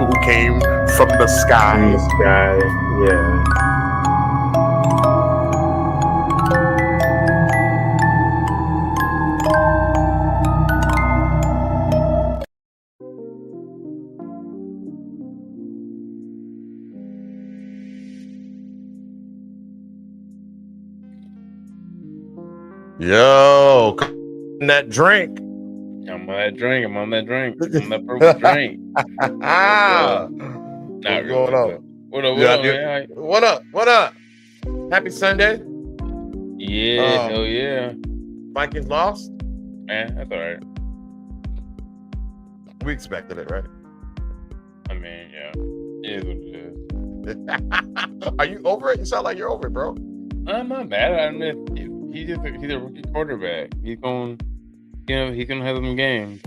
who came from the In the sky. sky, yeah. Yo, that drink. I'm on that drink. I'm on that drink. I'm on that purple drink. Ah, Not what's going really, on? but what up? What Yeah, up, man? what up? What up? Happy Sunday. Yeah, Um, hell yeah, Vikings lost. man. That's all right. We expected it, right? I mean, yeah, it is what it is. Are you over it? You sound like you're over it, bro. I'm not mad. I mean, he's a rookie quarterback. He's gonna have some games.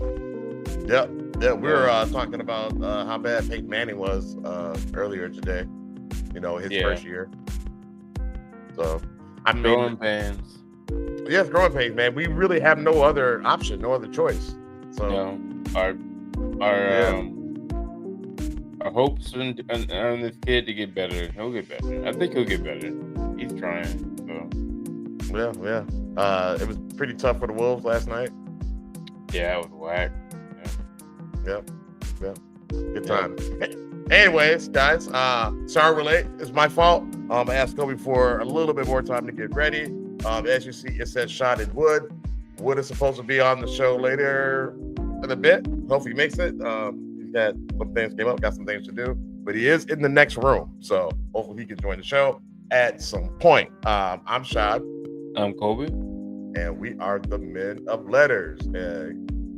Yeah, yeah. We were talking about how bad Peyton Manning was earlier today. You know, his Yeah, first year. So, I mean, growing pains. yes, growing pains, man. We really have no other option, no other choice. So, No, our our yeah, um our hopes on this kid to get better. He'll get better. I think he'll get better. He's trying. So yeah. It was pretty tough for the Wolves last night. yeah, it was whack. Yep, yep. Good Yeah. time. Anyways, guys, sorry we're late. It's my fault. I asked Kobe for a little bit more time to get ready. As you see, it says Shot in Wood. Wood is supposed to be on the show later in a bit. Hopefully he makes it. He's got some things came up, got some things to do, but he is in the next room. So hopefully he can join the show at some point. I'm Shad, I'm Kobe. and we are the Men of Letters.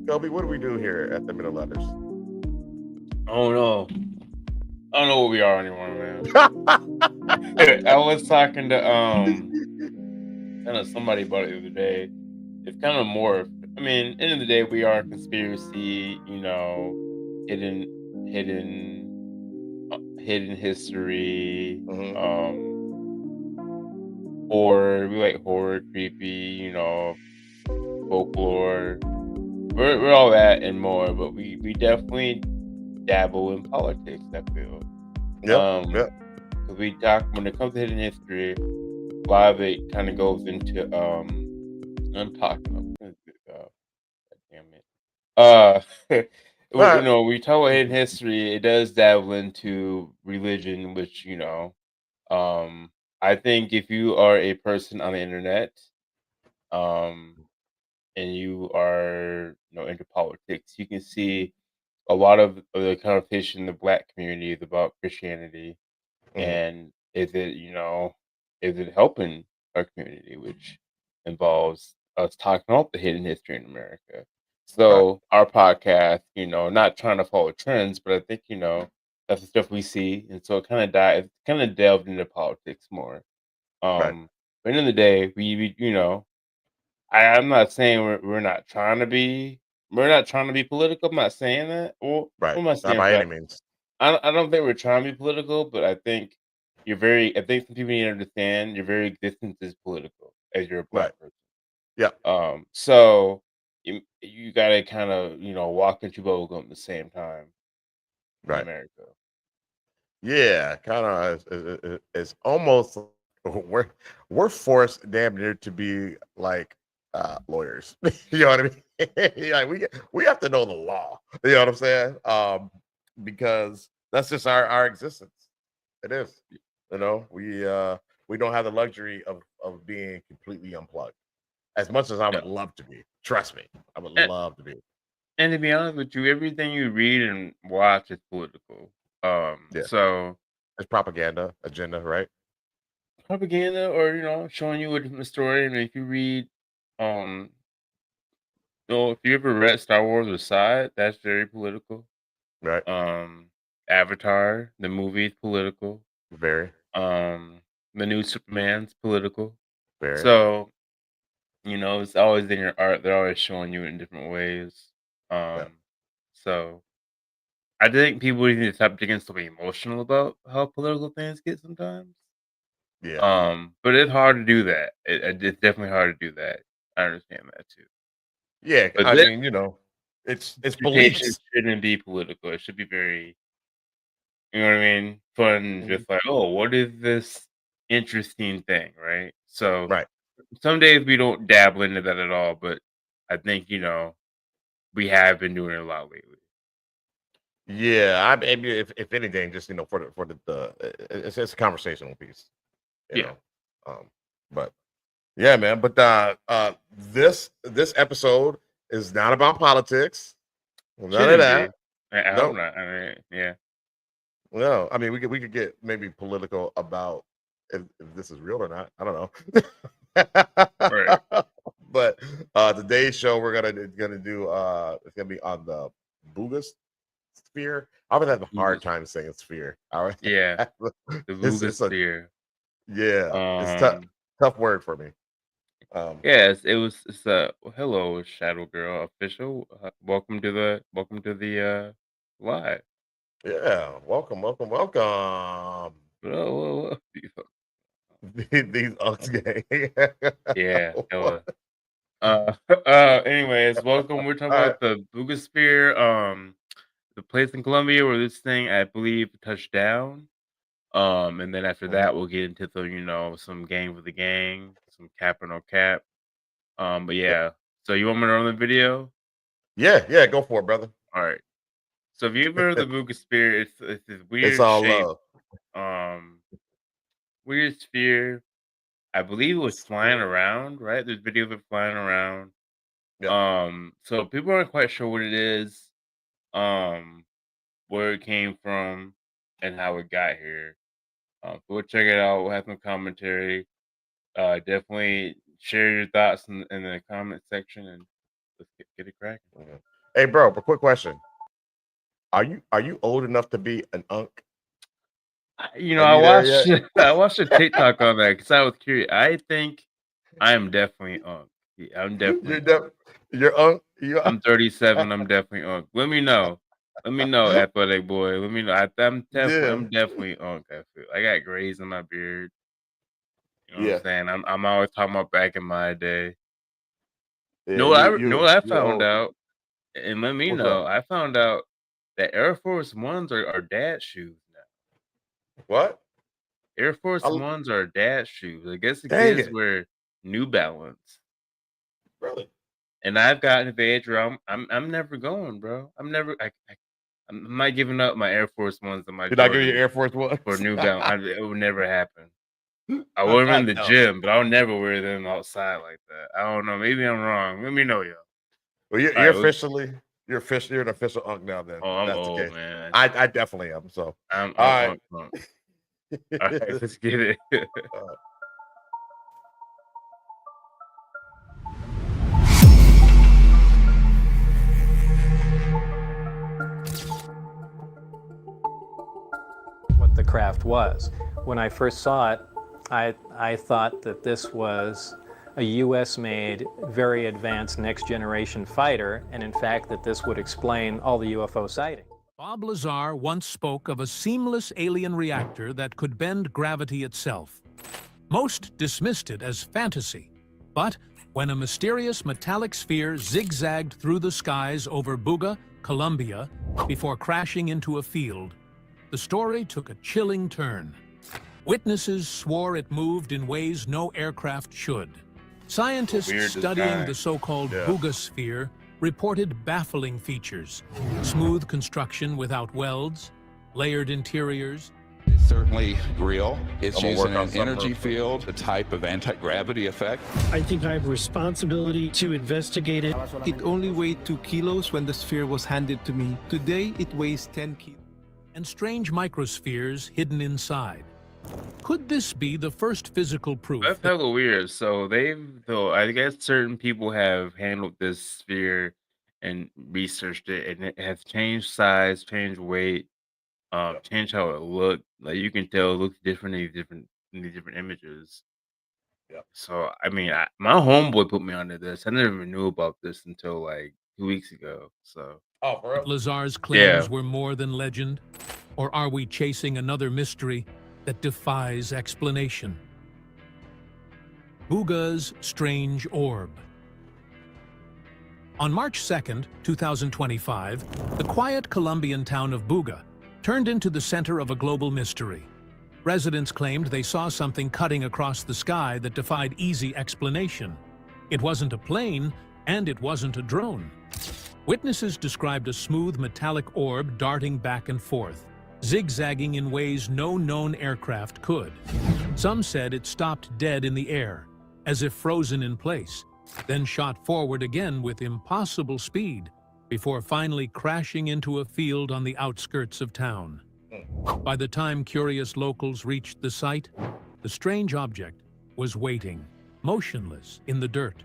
Kobe, what do we do here at the Men of Letters? I don't know. I don't know what we are anymore, man. I was talking to kind of somebody about it the other day. It's kind of more. I mean, end of the day, we are a conspiracy. Hidden, hidden history. Mhm. Horror. We like horror, creepy. Folklore. We're all that and more, but we definitely dabble in politics. I feel. Yep, yep. Because we talk when it comes to hidden history, a lot of it kind of goes into I'm talking about damn it. All right. We talk about hidden history. It does dabble into religion, which I think if you are a person on the internet, um, and you are into politics, you can see a lot of the conversation in the Black community is about Christianity, Mhm. and is it helping our community, which involves us talking about the hidden history in America. Right, So our podcast, not trying to follow trends, but I think that's the stuff we see, and so it kind of delved into politics more. right, But at the end of the day, I'm not saying we're not trying to be political. I'm not saying that. Well, right. what am I Not saying by for any that? means. I don't think we're trying to be political, but I think some people need to understand your very existence is political as you're a Black Right. person. Yeah. So you gotta kind of walk and chew bubblegum at the same time in Right. America. Yeah. Kind of. It's almost we're we're forced damn near to be like lawyers. You know what I mean? Yeah, we have to know the law. You know what I'm saying? Because that's just our existence. It is. You know, we don't have the luxury of being completely unplugged. As much as I would No. love to be. Trust me, I would And, love to be. and to be honest with you, everything you read and watch is political. Yeah. So It's propaganda agenda, right? propaganda or showing you a different story. I mean, if you read, um, if you ever read Star Wars or Side, that's very political. Right. Um, Avatar, the movie is political. Very, Um, the new Superman's political. very. So, it's always in your art. They're always showing you in different ways. Yeah. Um, so I think people need to stop getting so emotional about how political things get sometimes. Yeah. But it's hard to do that. It's definitely hard to do that. I understand that too. Yeah. But I this mean, it's education beliefs. shouldn't be political. It should be very You know what I mean? Fun, Mhm. just like, oh, what is this interesting thing, right? So Right. some days we don't dabble into that at all, but I think we have been doing it a lot lately. Yeah, I maybe if anything, just for it's a conversational piece, you Yeah, know. Um, but yeah, man. But this episode is not about politics. None of shouldn't be. that. I hope No, not. I mean, yeah, no. I mean, we could get maybe political about if this is real or not. I don't right. know. But today's show we're gonna do it's gonna be on the Buga Sphere. I would have a hard Buga time saying sphere. All Yeah, right. the it's Buga it's a Sphere. yeah, it's Um, tough word for me. Um yes, it's hello, Shadow Girl official. Welcome to the live. yeah, welcome. Whoa. These Ux gang. Yeah, What? hello. Anyways, welcome. We're talking All right. about the Buga Sphere, the place in Colombia where this thing, I believe, touched down. And then after Mhm. that, we'll get into some gang with the gang, some cap or no cap. But Yep. yeah. So you want me to run the video? Yeah, yeah, go for it, brother. All right. So if you ever heard of the Buga Sphere, it's this It's weird all shape, love. um, weird sphere. I believe it was flying Sphere. around, right? There's video of it flying around. Yep. So people aren't quite sure what it is, um, where it came from, and how it got here. So we'll check it out. We'll have some commentary. Definitely share your thoughts in the comment section, and let's get it cracking. Mhm. Hey, bro, but quick question. Are you old enough to be an unk? Are I you there watched yet? I watched a TikTok on that because I was curious. I think I am definitely on. Yeah, I'm You're definitely on. you're unk. You I'm 37. I'm definitely on. Let me know. Let me know, athletic boy. Let me know. yeah. I'm definitely on. I feel I got grays in my beard. You know what I'm Yeah. saying? I'm always talking about back in my day. Yeah, you Know what I you're found old. out? And let me What's up? know. I found out that Air Force Ones are dad shoes now. What? Air Force I, Ones are dad shoes. I guess the dang kids it. wear New Balance. Really? And I've gotten to the age where I'm never going, bro. I'm not giving up my Air Force Ones and my Did I give you Jordans Air Force for Ones? New Balance. It would never happen. I wear them in the No. gym, but I'll never wear them outside like that. I don't know. Maybe I'm wrong. Let me know, yo. Well, All you're right, officially you're an official unk now. Then oh, if I'm that's the old, case. man. I definitely am. So, I'm all unk. All right, right. let's get it. Uh, what the craft was. When I first saw it, I thought that this was a US-made, very advanced next-generation fighter, and in fact that this would explain all the UFO sightings. Bob Lazar once spoke of a seamless alien reactor that could bend gravity itself. Most dismissed it as fantasy, but when a mysterious metallic sphere zigzagged through the skies over Buga, Colombia, before crashing into a field, the story took a chilling turn. Witnesses swore it moved in ways no aircraft should. Scientists Weird studying design. the so-called Yeah. Buga Sphere reported baffling features: smooth construction without welds, layered interiors. It's certainly real. It's I'm gonna using work on an something energy real quick. field, a type of anti-gravity effect. I think I have a responsibility to investigate it. It only weighed 2 kilos when the sphere was handed to me. Today, it weighs 10 kilos. And strange microspheres hidden inside. Could this be the first physical proof That's that hella weird. So I guess certain people have handled this sphere and researched it, and it has changed size, changed weight, Yep. changed how it looked. Like you can tell, it looks different in these different images. Yep. So I mean, my homeboy put me onto this. I never even knew about this until like 2 weeks ago. So Oh, for real? Lazar's yeah, claims were more than legend? Or are we chasing another mystery that defies explanation? Buga's strange orb. On March 2nd, 2025, the quiet Colombian town of Buga turned into the center of a global mystery. Residents claimed they saw something cutting across the sky that defied easy explanation. It wasn't a plane, and it wasn't a drone. Witnesses described a smooth metallic orb darting back and forth, zigzagging in ways no known aircraft could. Some said it stopped dead in the air, as if frozen in place, then shot forward again with impossible speed, before finally crashing into a field on the outskirts of town. By the time curious locals reached the site, the strange object was waiting, motionless in the dirt.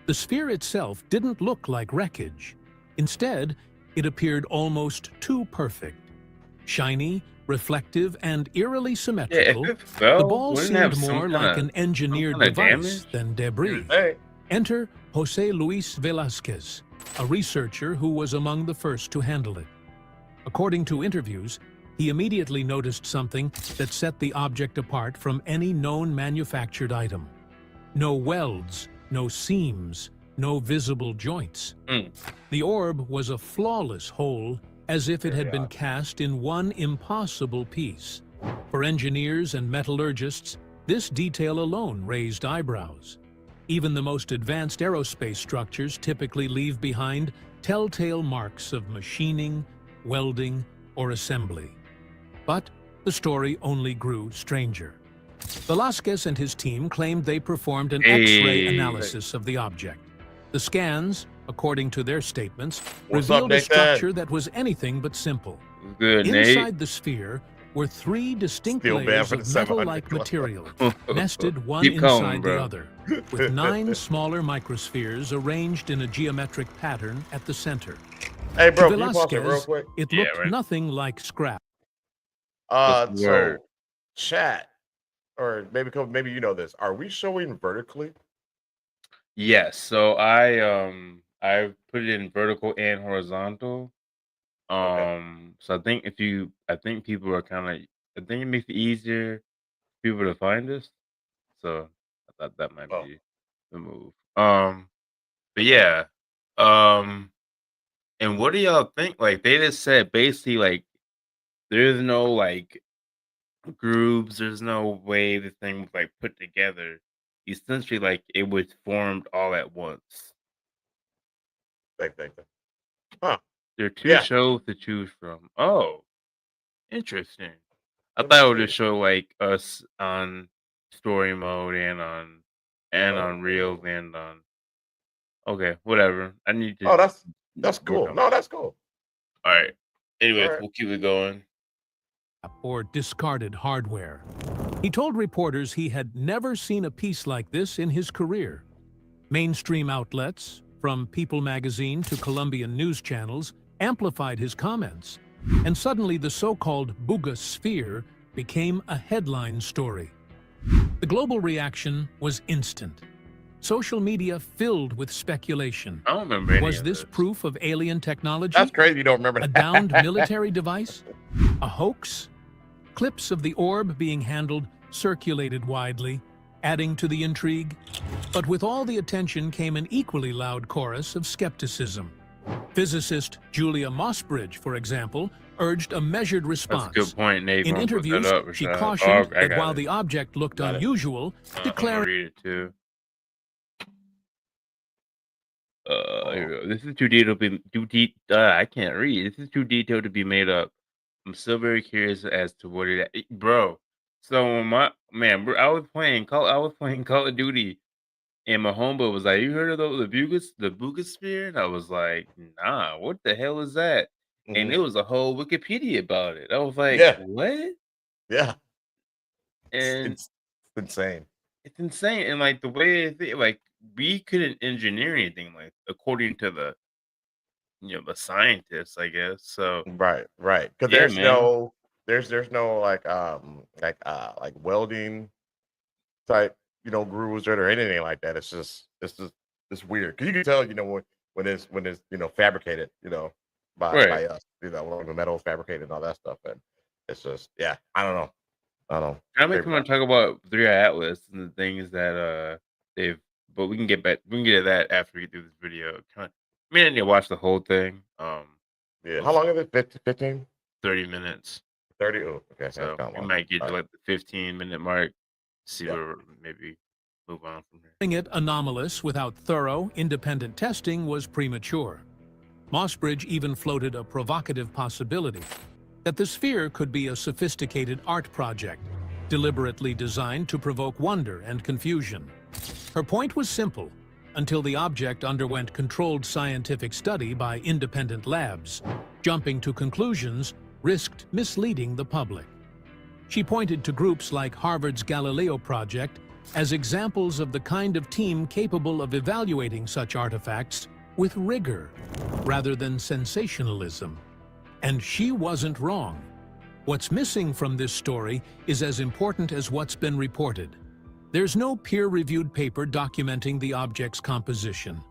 The sphere itself didn't look like wreckage. Instead, it appeared almost too perfect. Shiny, reflective, and eerily Yeah, symmetrical, if it fell, the ball wouldn't it have seemed some more like an engineered kinda device damage? than debris. Hey, Enter Jose Luis Velázquez, a researcher who was among the first to handle it. According to interviews, he immediately noticed something that set the object apart from any known manufactured item. No welds, no seams, no visible joints. The orb was a flawless whole, as if it had been cast in one impossible piece. For engineers and metallurgists, this detail alone raised eyebrows. Even the most advanced aerospace structures typically leave behind telltale marks of machining, welding, or assembly. But the story only grew stranger. Velázquez and his team claimed they performed an X-ray analysis of the object. The scans, according to their statements, What's up, revealed a Nathan? structure that was anything but simple. Good, Nate. Inside the sphere were three distinct Still bad layers for the of 700 metal-like club. material, nested one Keep inside going, the bro. other, with 9 smaller microspheres arranged in a geometric pattern at the center. hey, bro, To can you pause it real Velázquez, quick? it Yeah, looked right. nothing like scrap. What's the So word? chat, or maybe you know this. Are we showing vertically? Yes, so I put it in vertical and horizontal. Okay. So I think people are kind of, I think it makes it easier for people to find us. So I thought that might Oh, be the move. But yeah, um, and what do y'all think? Like they just said basically like there's no like grooves, there's no way the thing was like put together. Essentially, like it was formed all at once. same thing. Huh? There are two Yeah. shows to choose from. Oh, interesting. I Let me thought it would see. just show like us on story mode and on reels Oh, and on. Okay, whatever. I need to oh, just that's work cool. on. No, that's cool. All right. All Anyways, right. we'll keep it going. Or discarded hardware. He told reporters he had never seen a piece like this in his career. Mainstream outlets, from People magazine to Colombian news channels, amplified his comments, and suddenly the so-called Buga Sphere became a headline story. The global reaction was instant. Social media filled with speculation. I don't remember any Was of this proof of alien technology? That's crazy. You don't remember A that. downed military device? A hoax? Clips of the orb being handled circulated widely, adding to the intrigue. But with all the attention came an equally loud chorus of skepticism. Physicist Julia Mossbridge, for example, urged a measured response. That's a good point, Nate. In Gonna put that interviews, up, she Rashad. cautioned I that got while it. the object looked Got it. unusual, I'm gonna declaring read it too. Here we go. This is too detailed to be I can't read. This is too detailed to be made up. I'm still very curious as to what bro. So I was playing Call of Duty, and my homeboy was like, "You heard of the Buga Sphere?" And I was like, "Nah, what the hell is that?" And Mhm. it was a whole Wikipedia about it. I was like, Yeah. "What?" Yeah. And It's insane. it's insane. And like the way like we couldn't engineer anything like according to the the scientists, I guess. So Right. Because yeah, man. there's no like welding type, grooves or anything like that. It's weird. Because you can tell, when it's fabricated, Right. by us, when the metal is fabricated and all that stuff. And it's just, yeah, I don't know. I makes Favorite me want to talk about 3 Atlas and the things that they've but we can get to that after we do this video. I need to watch the whole thing. Yeah. How long is it? 15? 30 minutes. 30. Oh, okay. So That's kind of we long. might get All to right. like the 15-minute mark. See Yeah. where maybe move on from here. Calling it anomalous without thorough, independent testing was premature. Mossbridge even floated a provocative possibility that the sphere could be a sophisticated art project, deliberately designed to provoke wonder and confusion. Her point was simple, until the object underwent controlled scientific study by independent labs. Jumping to conclusions risked misleading the public. She pointed to groups like Harvard's Galileo Project as examples of the kind of team capable of evaluating such artifacts with rigor, rather than sensationalism. And she wasn't wrong. What's missing from this story is as important as what's been reported. There's no peer-reviewed paper documenting the object's composition,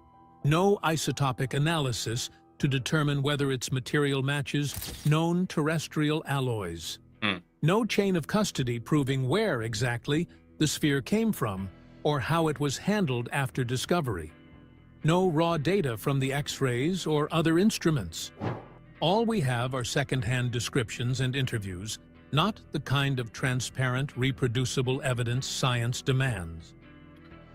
no isotopic analysis to determine whether its material matches known terrestrial alloys, no chain of custody proving where exactly the sphere came from or how it was handled after discovery, no raw data from the X-rays or other instruments. All we have are second-hand descriptions and interviews, not the kind of transparent, reproducible evidence science demands.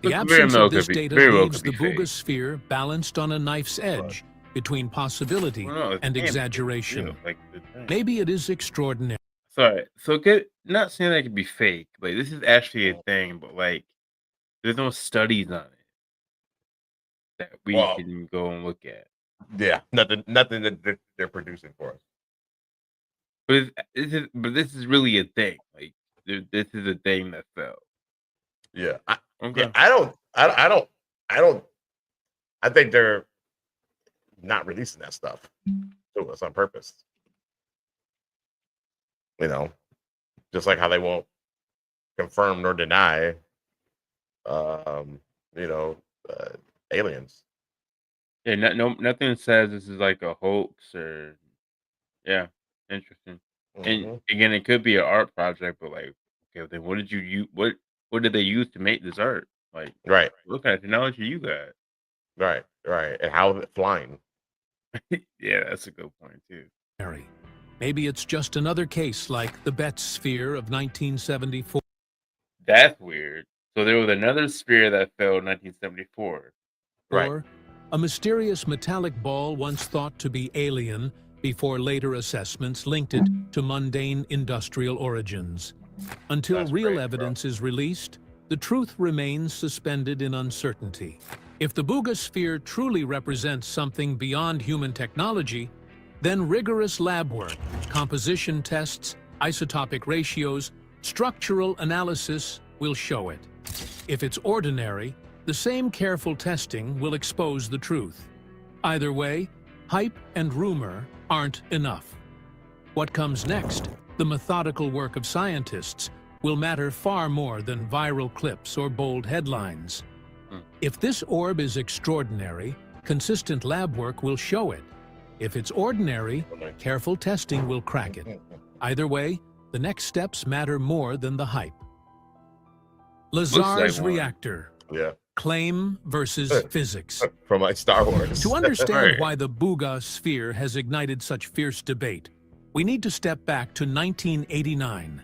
The Look, absence very of this well data very well leaves could the be Buga fake. Sphere balanced on a knife's edge between possibility Well, no, it and can't be. exaggeration. Yeah, like the thing. Maybe it is extraordinary. Sorry. So not saying that it could be fake. Like this is actually a thing, but like there's no studies on it that we Well, can go and look at. yeah, nothing that they're producing for us. But this is really a thing. Like this is a thing that fell. Yeah. Okay. I think they're not releasing that stuff to us on purpose. You know, just like how they won't confirm nor deny, you know, aliens. Yeah. Nothing says this is like a hoax or. Yeah. Interesting. Mhm. And again, it could be an art project, but like, okay, then what did you use? What did they use to make this art? Like, Right, what kind of technology you got? right. And how is it flying? Yeah, that's a good point too. Maybe it's just another case like the Betz sphere of 1974. That's weird. So there was another sphere that fell in 1974. Right. Or a mysterious metallic ball once thought to be alien before later assessments linked it to mundane industrial origins. Until That's real great, bro. evidence is released, the truth remains suspended in uncertainty. If the Buga Sphere truly represents something beyond human technology, then rigorous lab work, composition tests, isotopic ratios, structural analysis will show it. If it's ordinary, the same careful testing will expose the truth. Either way, hype and rumor aren't enough. What comes next, the methodical work of scientists, will matter far more than viral clips or bold headlines. If this orb is extraordinary, consistent lab work will show it. If it's ordinary, careful testing will crack it. Either way, the next steps matter more than the hype. Lazar's one. reactor. Yeah. Claim versus physics. From like Star Wars. To understand Right. why the Buga Sphere has ignited such fierce debate, we need to step back to 1989.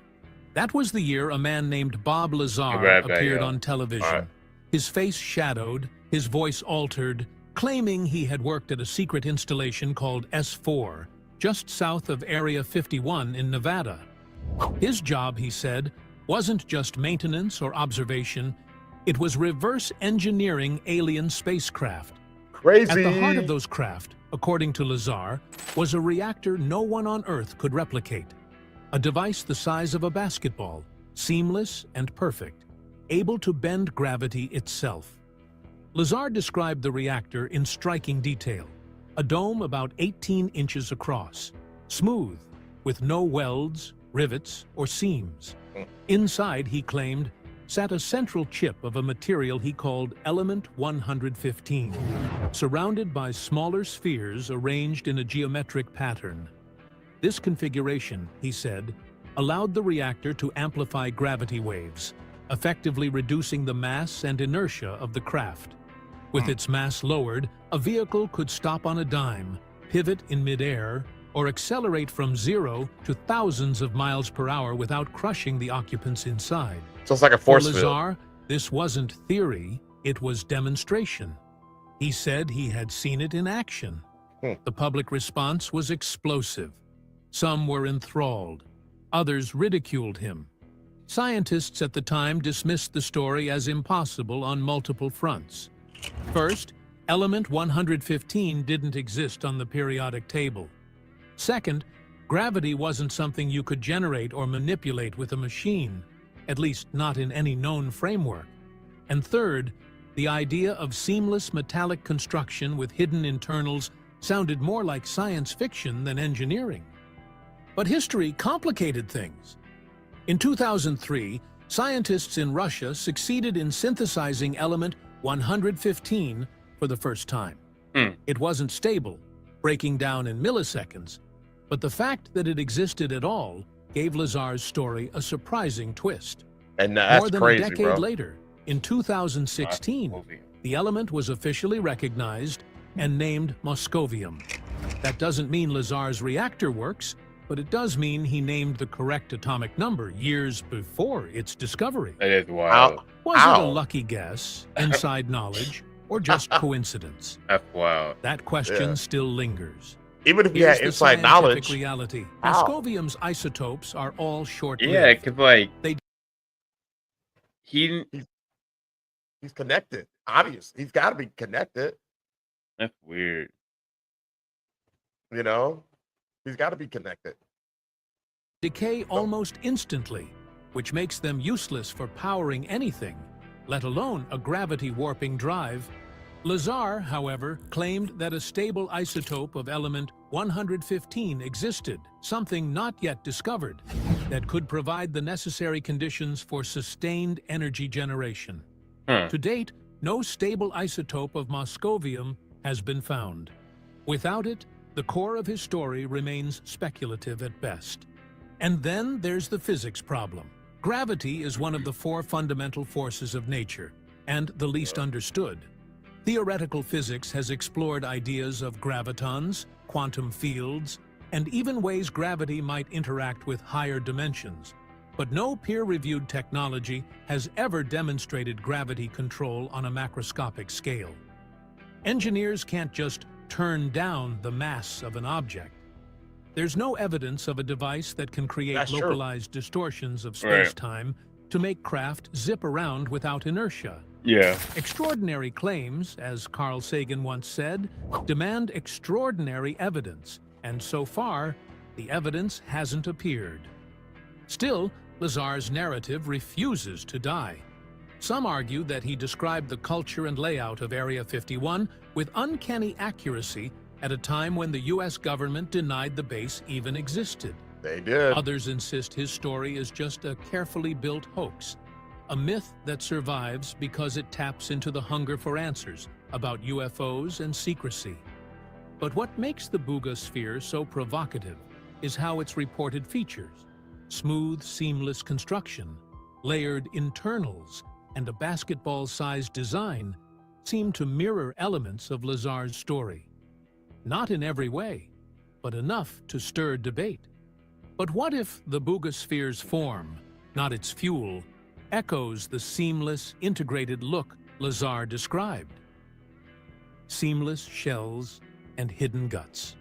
That was the year a man named Bob Lazar Right back, appeared yeah. on television. All right. His face shadowed, his voice altered, claiming he had worked at a secret installation called S4, just south of Area 51 in Nevada. His job, he said, wasn't just maintenance or observation, it was reverse engineering alien spacecraft. Crazy. At the heart of those craft, according to Lazar, was a reactor no one on Earth could replicate. A device the size of a basketball, seamless and perfect, able to bend gravity itself. Lazar described the reactor in striking detail. A dome about 18 inches across, smooth, with no welds, rivets, or seams. Inside, he claimed, sat a central chip of a material he called Element 115, surrounded by smaller spheres arranged in a geometric pattern. This configuration, he said, allowed the reactor to amplify gravity waves, effectively reducing the mass and inertia of the craft. With its mass lowered, a vehicle could stop on a dime, pivot in midair, or accelerate from 0 to thousands of miles per hour without crushing the occupants inside. So it's like a For force field. Lazar, this wasn't theory, it was demonstration. He said he had seen it in action. The public response was explosive. Some were enthralled. Others ridiculed him. Scientists at the time dismissed the story as impossible on multiple fronts. First, element 115 didn't exist on the periodic table. Second, gravity wasn't something you could generate or manipulate with a machine, at least not in any known framework. And third, the idea of seamless metallic construction with hidden internals sounded more like science fiction than engineering. But history complicated things. In 2003, scientists in Russia succeeded in synthesizing element 115 for the first time. It wasn't stable, breaking down in milliseconds, but the fact that it existed at all gave Lazar's story a surprising twist. And that's More than crazy, a decade bro. later, in 2016, the element was officially recognized and named Moscovium. That doesn't mean Lazar's reactor works, but it does mean he named the correct atomic number years before its discovery. That is wild. Was it a lucky guess, inside knowledge, or just coincidence? That's wild. That question Yeah. still lingers. Even if you Here's had the inside scientific knowledge, reality. How? Moscovium's isotopes are all short-lived. Yeah, because like They- he he's connected. Obvious. He's got to be connected. that's weird. You know, he's got to be connected. decay almost instantly, which makes them useless for powering anything, let alone a gravity-warping drive. Lazar, however, claimed that a stable isotope of element 115 existed, something not yet discovered, that could provide the necessary conditions for sustained energy generation. To date, no stable isotope of Moscovium has been found. Without it, the core of his story remains speculative at best. And then there's the physics problem. Gravity is one of the four fundamental forces of nature, and the least understood. Theoretical physics has explored ideas of gravitons, quantum fields, and even ways gravity might interact with higher dimensions. But no peer-reviewed technology has ever demonstrated gravity control on a macroscopic scale. Engineers can't just turn down the mass of an object. There's no evidence of a device that can create That's true. localized distortions of Right. space-time to make craft zip around without inertia. Yeah. Extraordinary claims, as Carl Sagan once said, demand extraordinary evidence, and so far, the evidence hasn't appeared. Still, Lazar's narrative refuses to die. Some argue that he described the culture and layout of Area 51 with uncanny accuracy at a time when the U.S. government denied the base even existed. They did. Others insist his story is just a carefully built hoax, a myth that survives because it taps into the hunger for answers about UFOs and secrecy. But what makes the Buga Sphere so provocative is how its reported features: smooth, seamless construction, layered internals, and a basketball-sized design seem to mirror elements of Lazar's story. Not in every way, but enough to stir debate. But what if the Buga Sphere's form, not its fuel, echoes the seamless, integrated look Lazar described? Seamless shells and hidden guts.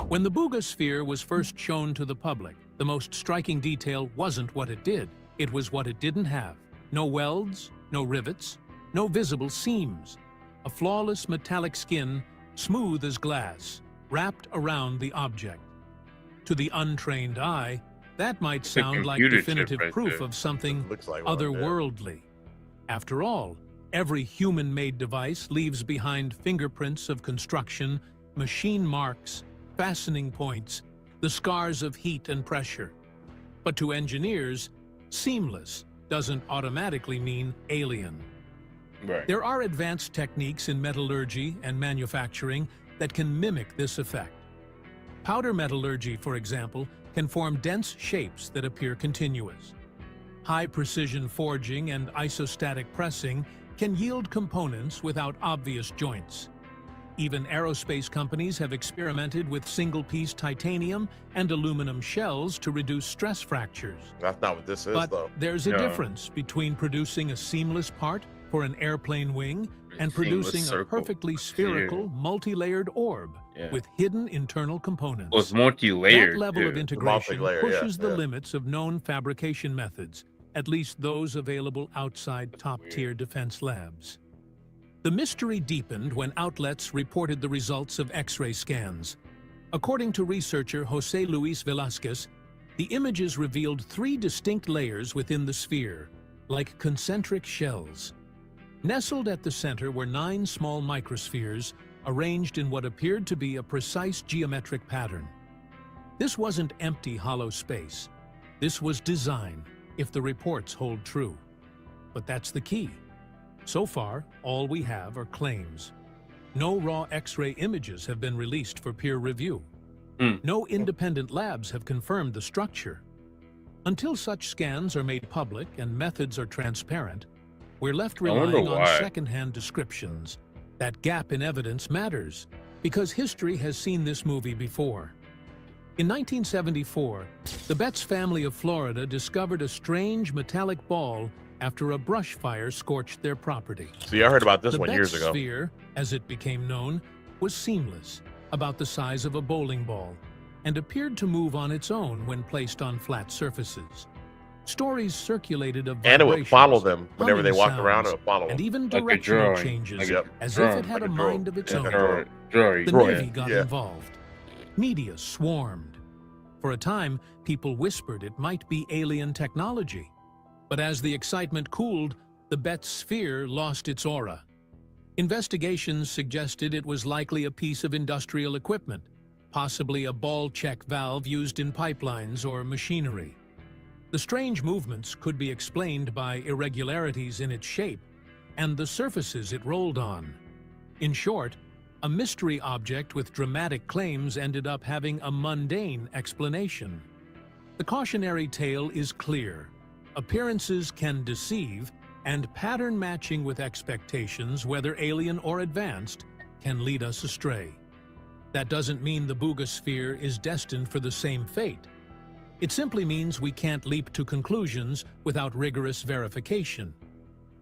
When the Buga Sphere was first shown to the public, the most striking detail wasn't what it did, it was what it didn't have. No welds, no rivets, no visible seams. A flawless metallic skin, smooth as glass, wrapped around the object. To the untrained eye, that might a sound like computer chip definitive right proof there. of something Looks like one, yeah. otherworldly. After all, every human-made device leaves behind fingerprints of construction, machine marks, fastening points, the scars of heat and pressure. But to engineers, seamless doesn't automatically mean alien. Right. There are advanced techniques in metallurgy and manufacturing that can mimic this effect. Powder metallurgy, for example, can form dense shapes that appear continuous. High-precision forging and isostatic pressing can yield components without obvious joints. Even aerospace companies have experimented with single-piece titanium and aluminum shells to reduce stress fractures. That's not what this is, But though. there's a No. difference between producing a seamless part for an airplane wing and producing a circle. perfectly spherical, multi-layered orb Yeah. with hidden internal components. Well, it's multi-layered. That level of too. integration multi-layer, yeah, pushes the yeah. limits of known fabrication methods, at least those available outside top-tier defense labs. The mystery deepened when outlets reported the results of X-ray scans. According to researcher Jose Luis Velázquez, the images revealed 3 distinct layers within the sphere, like concentric shells. Nestled at the center were 9 small microspheres, arranged in what appeared to be a precise geometric pattern. This wasn't empty hollow space. This was design, if the reports hold true. But that's the key. So far, all we have are claims. No raw X-ray images have been released for peer review. No independent labs have confirmed the structure. Until such scans are made public and methods are transparent, we're left wonder relying on why. secondhand descriptions. That gap in evidence matters, because history has seen this movie before. In 1974, the Betts family of Florida discovered a strange metallic ball after a brush fire scorched their property. See, I heard about this The one years Betts ago. sphere, as it became known, was seamless, about the size of a bowling ball, and appeared to move on its own when placed on flat surfaces. Stories circulated of And it would follow vibrations, them whenever they humming walked around. It sounds, would follow and them. even Like a directional drawing. changes, Like Yep. as drawing, if it had like a a drawing. mind of its Yeah, own. like a drawing. Drawing. The Drawing. Navy got Yeah. involved. Media swarmed. For a time, people whispered it might be alien technology. But as the excitement cooled, the Betts sphere lost its aura. Investigations suggested it was likely a piece of industrial equipment, possibly a ball check valve used in pipelines or machinery. The strange movements could be explained by irregularities in its shape and the surfaces it rolled on. In short, a mystery object with dramatic claims ended up having a mundane explanation. The cautionary tale is clear. Appearances can deceive, and pattern matching with expectations, whether alien or advanced, can lead us astray. That doesn't mean the Buga Sphere is destined for the same fate. It simply means we can't leap to conclusions without rigorous verification.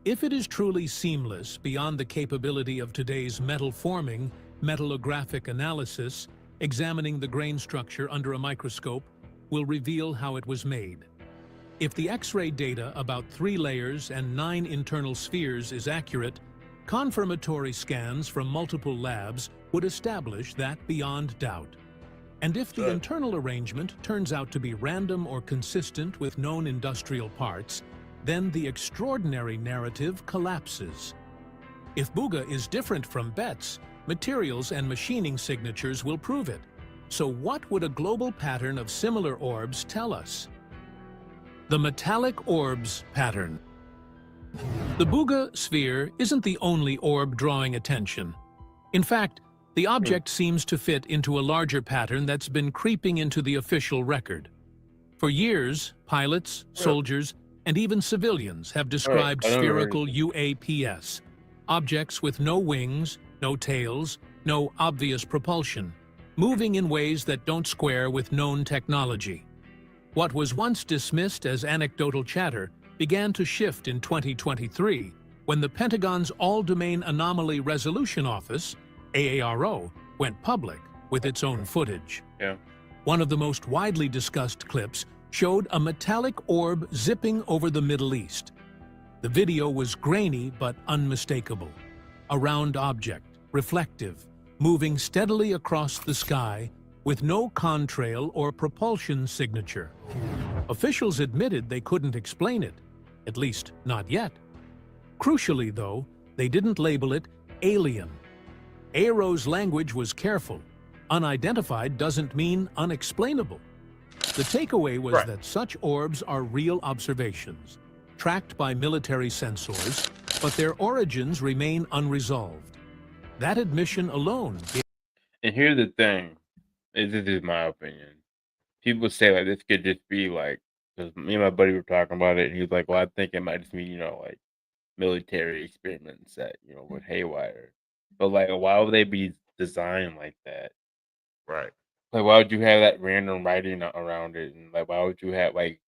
If it is truly seamless beyond the capability of today's metal forming, metallographic analysis, examining the grain structure under a microscope will reveal how it was made. If the X-ray data about 3 layers and 9 internal spheres is accurate, confirmatory scans from multiple labs would establish that beyond doubt. And if the Sure. internal arrangement turns out to be random or consistent with known industrial parts, then the extraordinary narrative collapses. If Buga is different from Betts, materials and machining signatures will prove it. So what would a global pattern of similar orbs tell us? The metallic orbs pattern. The Buga Sphere isn't the only orb drawing attention. In fact, the object seems to fit into a larger pattern that's been creeping into the official record. For years, pilots, soldiers, and even civilians have described I never heard spherical UAPS, objects with no wings, no tails, no obvious propulsion, moving in ways that don't square with known technology. What was once dismissed as anecdotal chatter began to shift in 2023 when the Pentagon's All-Domain Anomaly Resolution Office, AARO, went public with its own footage. Yeah. One of the most widely discussed clips showed a metallic orb zipping over the Middle East. The video was grainy but unmistakable. A round object, reflective, moving steadily across the sky with no contrail or propulsion signature. Officials admitted they couldn't explain it, at least not yet. Crucially, though, they didn't label it alien. AARO's language was careful. Unidentified doesn't mean unexplainable. The takeaway was Right. that such orbs are real observations, tracked by military sensors, but their origins remain unresolved. That admission alone And here's the thing. This is my opinion. People say like this could just be like, because me and my buddy were talking about it, and he was like, "Well, I think it might just be like military experiments that went haywire." But like, why would they be designed like that. Right. Like, why would you have that random writing around it? And like, why would you have like?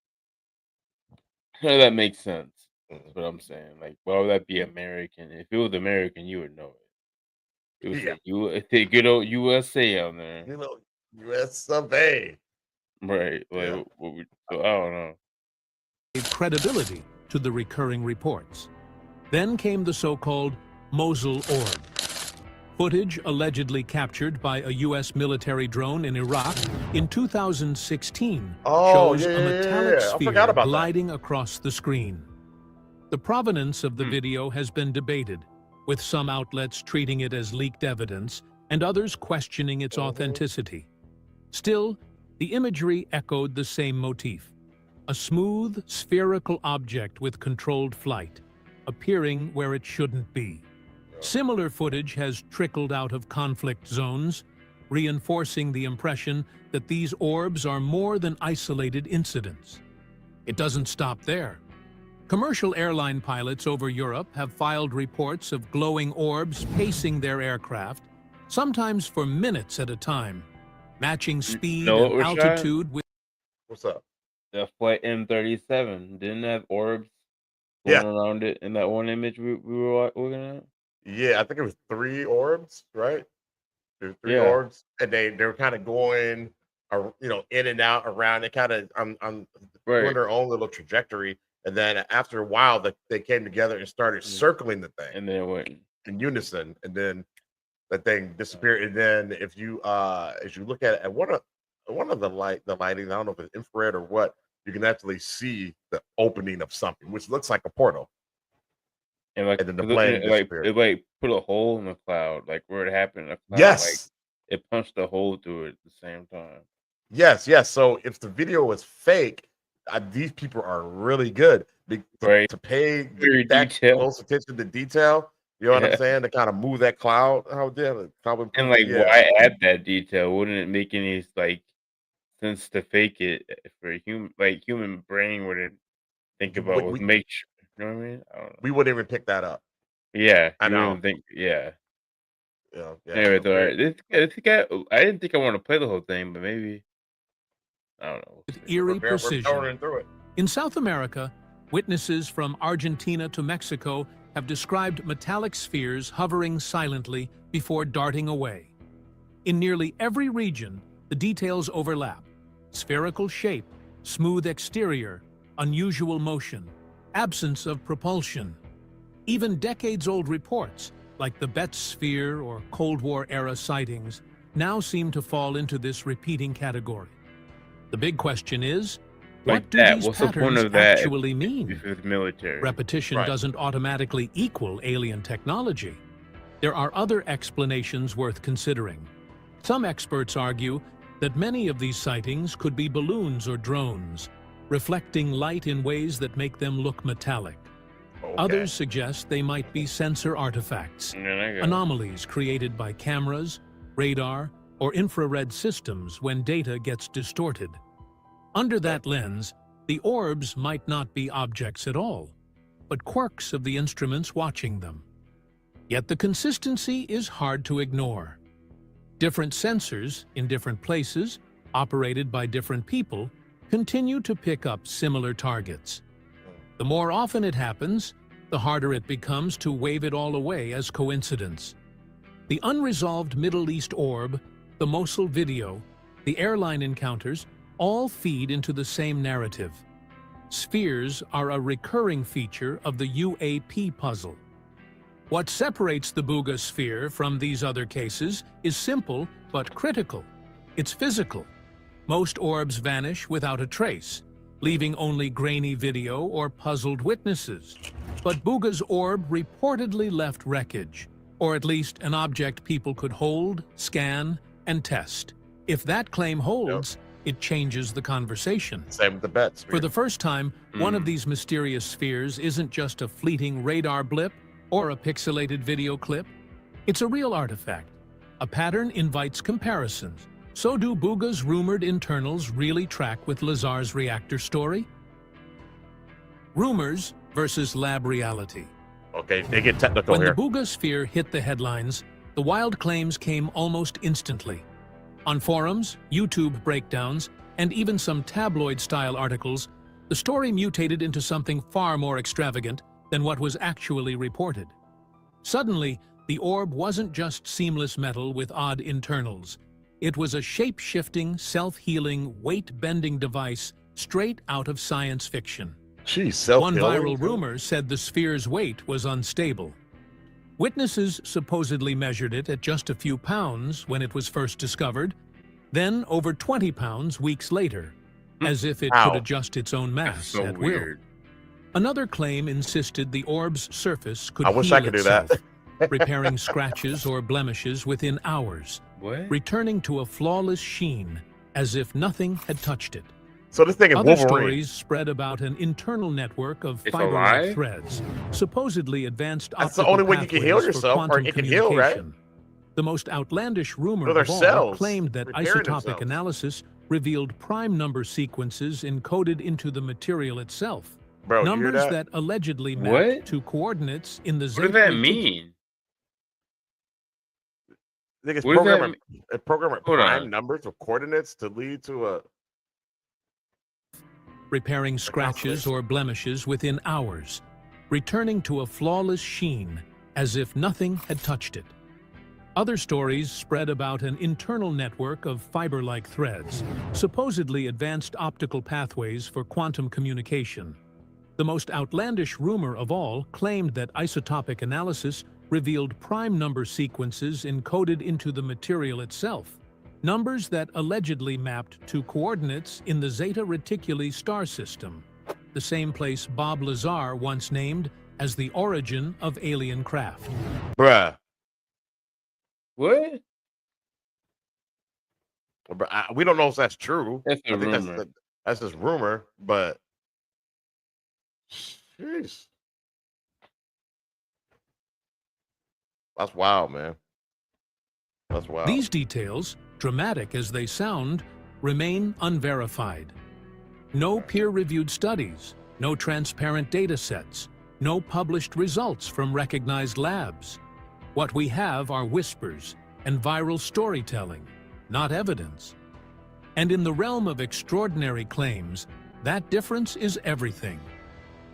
None of that makes sense. That's what I'm saying. Like, why would that be American? If it was American, you would know it. It would Yeah. say good old USA on there, You know, US of A. right? Like, Yeah. so I don't know. Gave credibility to the recurring reports. Then came the so-called Mosul orb. Footage allegedly captured by a U.S. military drone in Iraq in 2016 Oh, shows yeah, a yeah, metallic yeah. I forgot sphere about that. gliding across the screen. The provenance of the video has been debated, with some outlets treating it as leaked evidence and others questioning its authenticity. Still, the imagery echoed the same motif: a smooth, spherical object with controlled flight, appearing where it shouldn't be. Similar footage has trickled out of conflict zones, reinforcing the impression that these orbs are more than isolated incidents. It doesn't stop there. Commercial airline pilots over Europe have filed reports of glowing orbs pacing their aircraft, sometimes for minutes at a time, matching speed know and what, Rashad? altitude with What's up? The flight M37 didn't have orbs Yeah. going around it in that one image we were looking at. Yeah, I think it was 3 orbs, right? There were 3 Yeah. orbs, and they were kind of going, in and out around. They kind of on doing Right. their own little trajectory, and then after a while, they came together and started circling the thing And then it went. in unison, and then the thing disappeared. And then if you as you look at it, at one of the lighting, I don't know if it's infrared or what, you can actually see the opening of something, which looks like a portal. And like, And then the plane disappeared. it like put a hole in the cloud, like where it happened in the cloud. Like Yes. it punched a hole through it at the same time. Yes. So if the video was fake, these people are really good Right. to pay Very that detailed. close attention to detail. You know what Yeah. I'm saying? To kind of move that cloud. How did it? And like, why add that detail? Wouldn't it make any like sense to fake it for a human brain wouldn't think about We make sure, you know what I mean? I don't know. we wouldn't even pick that up. Yeah, I you know. wouldn't think. Yeah. Yeah. Anyway, though, I didn't think I want to play the whole thing, but maybe I don't know. with eerie We're precision. powering through it. In South America, witnesses from Argentina to Mexico have described metallic spheres hovering silently before darting away. In nearly every region, the details overlap: spherical shape, smooth exterior, unusual motion, absence of propulsion. Even decades-old reports, like the Betz sphere or Cold War-era sightings, now seem to fall into this repeating category. The big question is, what Like do that, these what's the point patterns of that actually mean? if it's military? Repetition Right. doesn't automatically equal alien technology. There are other explanations worth considering. Some experts argue that many of these sightings could be balloons or drones, reflecting light in ways that make them look metallic. Okay. Others suggest they might be sensor artifacts, And then I go, anomalies created by cameras, radar, or infrared systems when data gets distorted. Under that lens, the orbs might not be objects at all, but quirks of the instruments watching them. Yet the consistency is hard to ignore. Different sensors in different places, operated by different people, continue to pick up similar targets. The more often it happens, the harder it becomes to wave it all away as coincidence. The unresolved Middle East orb, the Mosul video, the airline encounters, all feed into the same narrative. Spheres are a recurring feature of the UAP puzzle. What separates the Buga Sphere from these other cases is simple but critical. It's physical. Most orbs vanish without a trace, leaving only grainy video or puzzled witnesses. But Buga's orb reportedly left wreckage, or at least an object people could hold, scan, and test. If that claim holds, it changes the conversation. Same with the Betz. For the first time, one of these mysterious spheres isn't just a fleeting radar blip or a pixelated video clip. It's a real artifact. A pattern invites comparisons. So do Buga's rumored internals really track with Lazar's reactor story? Rumors versus lab reality. Okay, they get technical When here. the Buga Sphere hit the headlines, The wild claims came almost instantly. On forums, YouTube breakdowns, and even some tabloid-style articles, the story mutated into something far more extravagant than what was actually reported. Suddenly, the orb wasn't just seamless metal with odd internals. It was a shape-shifting, self-healing, weight-bending device straight out of science fiction. Geez, self-healing. One viral rumor said the sphere's weight was unstable. Witnesses supposedly measured it at just a few pounds when it was first discovered, then over 20 pounds weeks later, as if it could adjust its own mass so at weird. will. Another claim insisted the orb's surface could I wish heal I could do that. itself, repairing scratches or blemishes within hours, What? returning to a flawless sheen, as if nothing had touched it. So this thing is Other Wolverine. stories spread about an internal network of It's fiber-like alive? threads, supposedly advanced That's the optical only way you can heal pathways for yourself, or quantum it can heal, right? communication. The most outlandish rumor So their of all cells claimed that repairing isotopic themselves. analysis revealed prime number sequences encoded into the material itself. Bro, you hear Numbers that? that allegedly What? mapped to coordinates in the What Zeta does that Reticuli. mean? I think it's What does that programming Hold prime on. numbers of coordinates to lead to a Repairing scratches or blemishes within hours, returning to a flawless sheen, as if nothing had touched it. Other stories spread about an internal network of fiber-like threads, supposedly advanced optical pathways for quantum communication. The most outlandish rumor of all claimed that isotopic analysis revealed prime number sequences encoded into the material itself, numbers that allegedly mapped to coordinates in the Zeta Reticuli star system, the same place Bob Lazar once named as the origin of alien craft. bruh. What? We don't know if that's true. That's a I think rumor. that's just rumor, but jeez. That's wild, man. That's wild. These details, dramatic as they sound, remain unverified. No peer-reviewed studies, no transparent data sets, no published results from recognized labs. What we have are whispers and viral storytelling, not evidence. And in the realm of extraordinary claims, that difference is everything.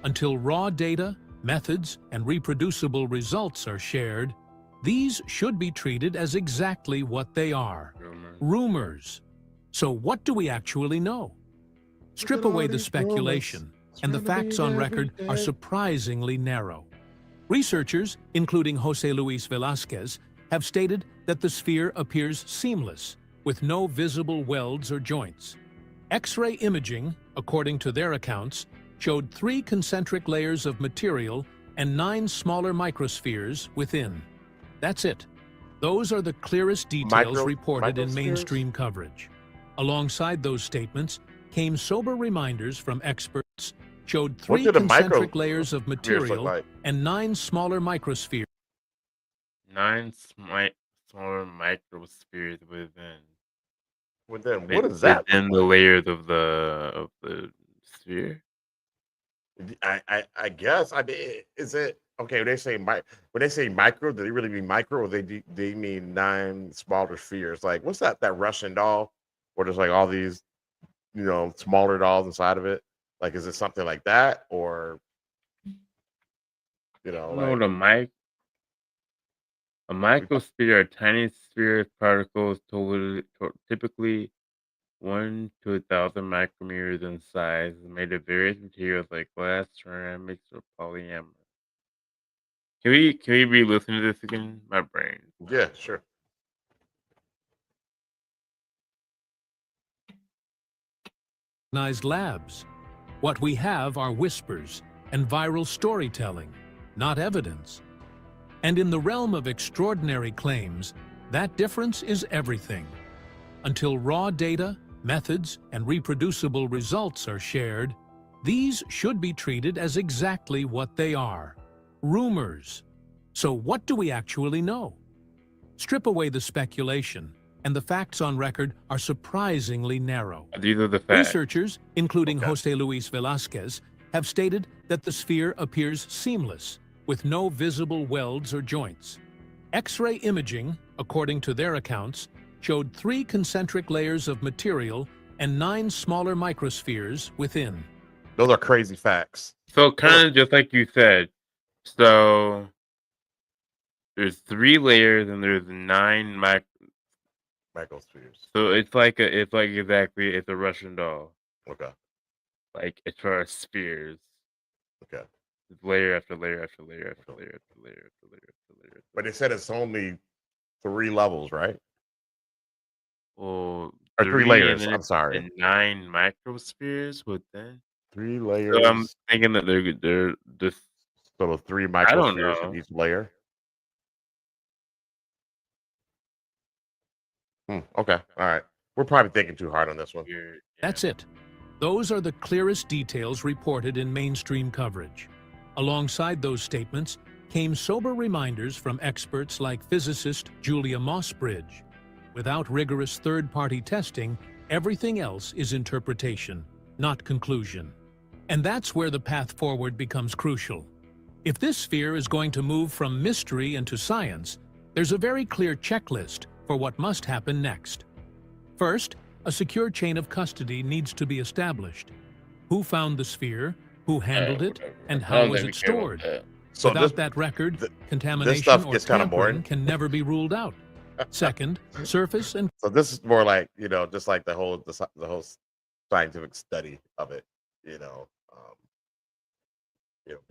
Until raw data, methods, and reproducible results are shared, these should be treated as exactly what they are: rumors. So what do we actually know? Strip away the speculation, and the facts on record are surprisingly narrow. Researchers, including José Luis Velázquez, have stated that the sphere appears seamless, with no visible welds or joints. X-ray imaging, according to their accounts, showed 3 concentric layers of material and 9 smaller microspheres within. That's it. Those are the clearest details reported in microspheres? mainstream coverage. Alongside those statements came sober reminders from experts showed 3 do the concentric layers of spheres look material like? and 9 smaller microspheres. 9 smaller microspheres within. What is that? Within the layers of the sphere? I guess. I mean, is it okay? When they say micro, do they really mean micro, or they mean 9 smaller spheres? Like, what's that Russian doll, where there's like all these, smaller dolls inside of it? Like, is it something like that, or No, like, a microsphere are tiny sphere of particles typically 1 to 1,000 micrometers in size, made of various materials like glass, ceramics, or polyamide. Can we re-listen to this again? My brain. yeah, sure. Recognized labs. What we have are whispers and viral storytelling, not evidence. And in the realm of extraordinary claims, that difference is everything. Until raw data, methods, and reproducible results are shared, these should be treated as exactly what they are: rumors. So what do we actually know? Strip away the speculation, and the facts on record are surprisingly narrow. These are the facts. Researchers, including José Luis Velázquez, have stated that the sphere appears seamless, with no visible welds or joints. X-ray imaging, according to their accounts, showed 3 concentric layers of material and 9 smaller microspheres within. Those are crazy facts. So kind of just like you said. So there's 3 layers and there's 9 Microspheres. So it's a Russian doll. Okay. Like as far as spheres. Okay. It's layer after layer after layer after layer after layer after layer after layer. But they said it's only 3 levels, right? Well, Or 3 layers. and I'm sorry. and 9 microspheres within. 3 So layers. I'm thinking that they're just. So the 3 I don't microspheres know. in each layer. Okay. All right. We're probably thinking too hard on this one. Weird. That's it. Those are the clearest details reported in mainstream coverage. Alongside those statements came sober reminders from experts like physicist Julia Mossbridge. Without rigorous third-party testing, everything else is interpretation, not conclusion. And that's where the path forward becomes crucial. If this sphere is going to move from mystery into science, there's a very clear checklist for what must happen next. First, a secure chain of custody needs to be established. Who found the sphere, who handled it, and how was it stored? So Without that record, this contamination stuff or gets kinda tampering boring. can never be ruled out. Second, surface and So this is more like, just like the whole scientific study of it,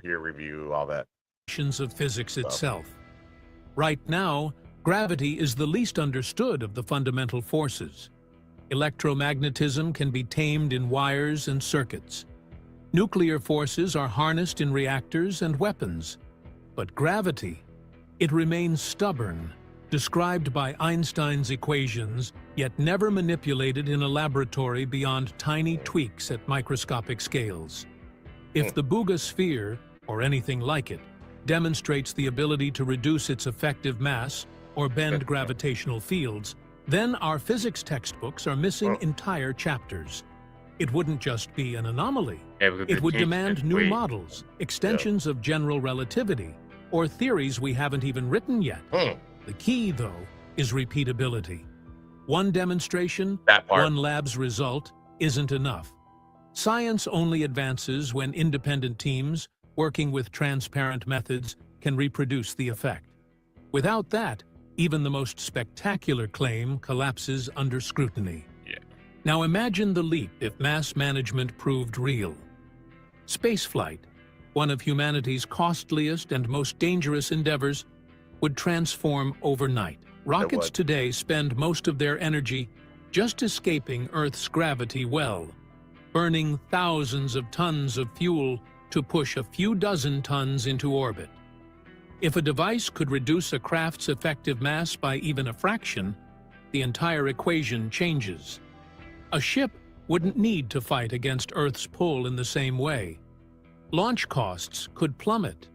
peer review, all that. conditions of physics itself. Right now, gravity is the least understood of the fundamental forces. Electromagnetism can be tamed in wires and circuits. Nuclear forces are harnessed in reactors and weapons. But gravity, it remains stubborn, described by Einstein's equations, yet never manipulated in a laboratory beyond tiny tweaks at microscopic scales. If the Buga Sphere, or anything like it, demonstrates the ability to reduce its effective mass or bend gravitational fields, then our physics textbooks are missing entire chapters. It wouldn't just be an anomaly. It would demand new models, extensions of general relativity, or theories we haven't even written yet. The key, though, is repeatability. One demonstration, one lab's result, isn't enough. Science only advances when independent teams, working with transparent methods, can reproduce the effect. Without that, even the most spectacular claim collapses under scrutiny. Now imagine the leap if mass management proved real. Spaceflight, one of humanity's costliest and most dangerous endeavors, would transform overnight. Rockets today spend most of their energy just escaping Earth's gravity well, burning thousands of tons of fuel to push a few dozen tons into orbit. If a device could reduce a craft's effective mass by even a fraction, the entire equation changes. A ship wouldn't need to fight against Earth's pull in the same way. Launch costs could plummet.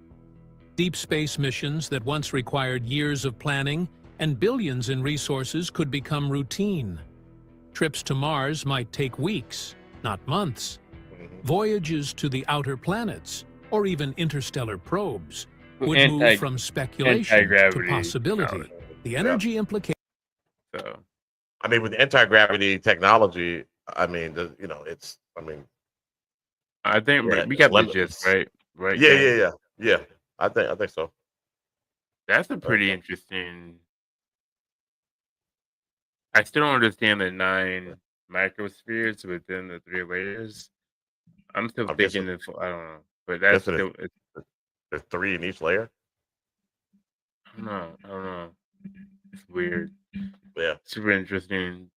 Deep space missions that once required years of planning and billions in resources could become routine. Trips to Mars might take weeks, not months. Voyages to the outer planets, or even interstellar probes, would move from speculation to possibility. The energy implication. So, I mean, with the anti-gravity technology, I think Yeah, we got the limitless. gist, right? Right. yeah. I think so. That's a pretty interesting. I still don't understand the 9 microspheres within the 3 layers. I'm still I'm thinking guessing- I don't know, but that's guessing still. There's 3 in each layer. I don't know. It's weird. Yeah, Super interesting.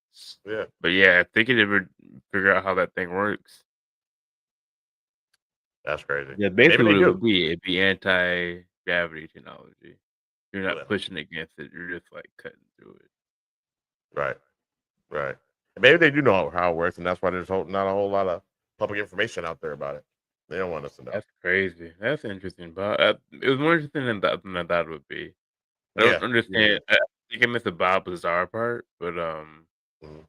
yeah. But yeah, if they could ever figure out how that thing works. That's crazy. Yeah, Maybe basically they what it do. would be, it'd be anti-gravity technology. You're not Yeah. pushing against it, you're just like cutting through it. Right. And maybe they do know how it works, and that's why there's not a whole lot of public information out there about it. They don't want us to know. That's crazy. That's interesting, but it was more interesting than I thought it would be. I Yeah, don't understand. I think I missed the Bob Lazar part, but Mhm.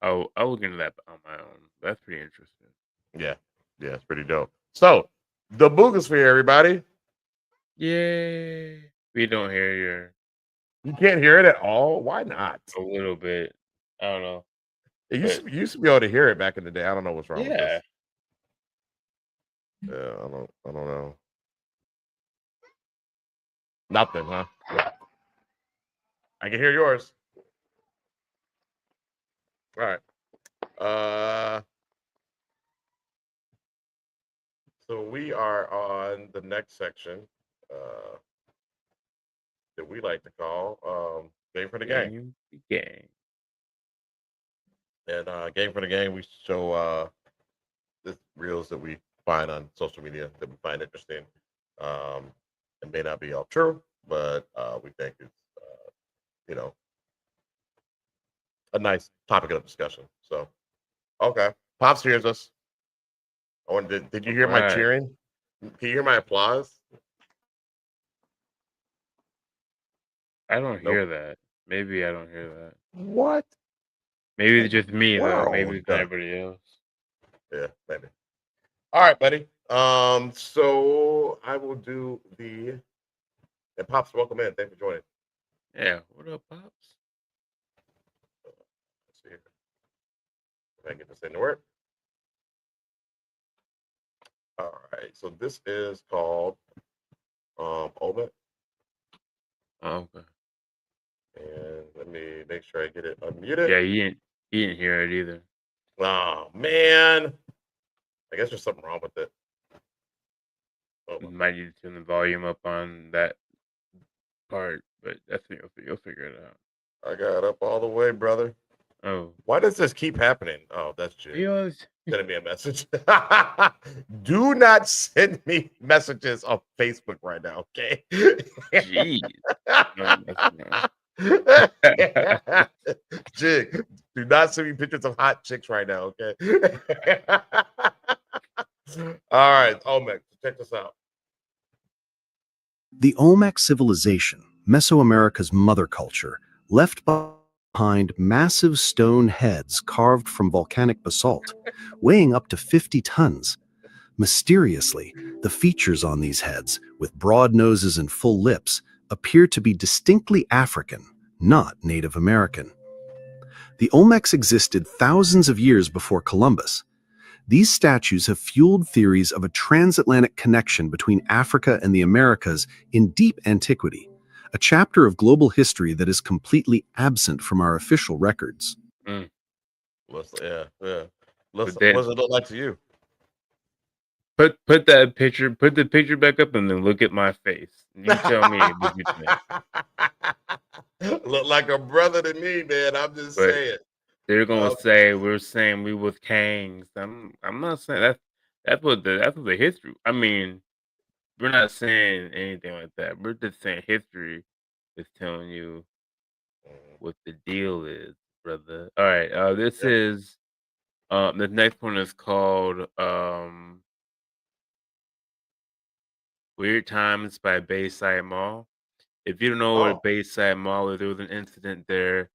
I'll look into that on my own. That's pretty interesting. Yeah, it's pretty dope. So, the Buga Sphere, everybody. Yay! We don't hear your You can't hear it at all? Why not? A little bit. I don't know. You used to be able to hear it back in the day. I don't know what's wrong with Yeah. this. Yeah, I don't know. Nothing, huh? I can hear yours. All right. So we are on the next section that we like to call Game for the Gang. And Game for the Gang, we show the reels that we find on social media that we find interesting. It may not be all true, but we think it's a nice topic of discussion. So, okay, Pops hears us. Did you hear my cheering? Can you hear my applause? I don't hear that. Maybe I don't hear that. What? Maybe it's just me though. Maybe it's not everybody else. Yeah, maybe. All right, buddy. So I will do and Pops, welcome in. Thanks for joining. Yeah. What up, Pops? Let's see here. Can I get this into work? All right. So this is called Omet. Oh, okay. And let me make sure I get it unmuted. Yeah, he didn't hear it either. Oh man. I guess there's something wrong with it. You might need to turn the volume up on that part, but you'll figure it out. I got up all the way, brother. Oh. Why does this keep happening? Oh, that's Jig. Sending me a message. Do not send me messages on Facebook right now, okay? Jeez. Jig, do not send me pictures of hot chicks right now, okay? All right, Olmec, check this out. The Olmec civilization, Mesoamerica's mother culture, left behind massive stone heads carved from volcanic basalt, weighing up to 50 tons. Mysteriously, the features on these heads, with broad noses and full lips, appear to be distinctly African, not Native American. The Olmecs existed thousands of years before Columbus. These statues have fueled theories of a transatlantic connection between Africa and the Americas in deep antiquity, a chapter of global history that is completely absent from our official records. Mm. Yeah. What does it look like to you? Put the picture back up and then look at my face. You tell me what you think. Look like a brother to me, man. I'm just saying. They're gonna say we're saying we was kings. I'm not saying that's what the history. I mean, we're not saying anything like that. We're just saying history is telling you what the deal is, brother. All right. This is the next one is called Weird Times by Bayside Mall. If you don't know what Bayside Mall is, there was an incident there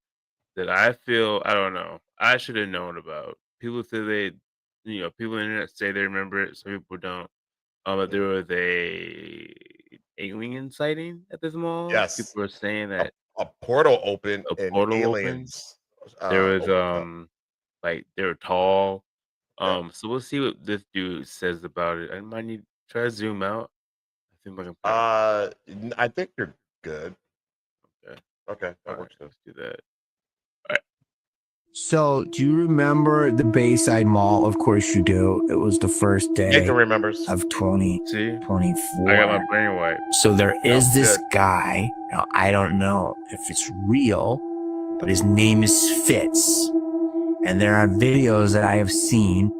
that I feel, I don't know, I should have known about. People say people on the internet say they remember it, some people don't. But there was a alien sighting at this mall. Yes. People were saying that a portal opened and aliens. There was like they were tall. So we'll see what this dude says about it. I might need to try to zoom out. I think you're good. Okay. That works. Let's do that. So, do you remember the Bayside Mall? Of course you do. It was the first day of 2024. I got my brain wiped. So there is this guy. Now, I don't know if it's real, but his name is Fitz. And there are videos that I have seen.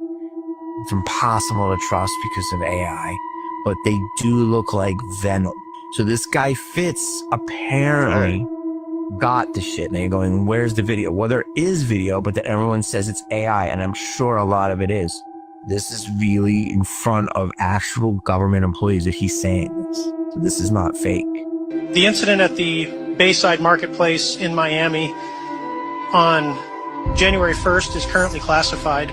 It's impossible to trust because of AI, but they do look like Venom. So this guy Fitz apparently got the shit. And they're going, where's the video? Well, there is video, but then everyone says it's AI, and I'm sure a lot of it is. This is really in front of actual government employees that he's saying this. So this is not fake. The incident at the Bayside Marketplace in Miami on January 1st is currently classified.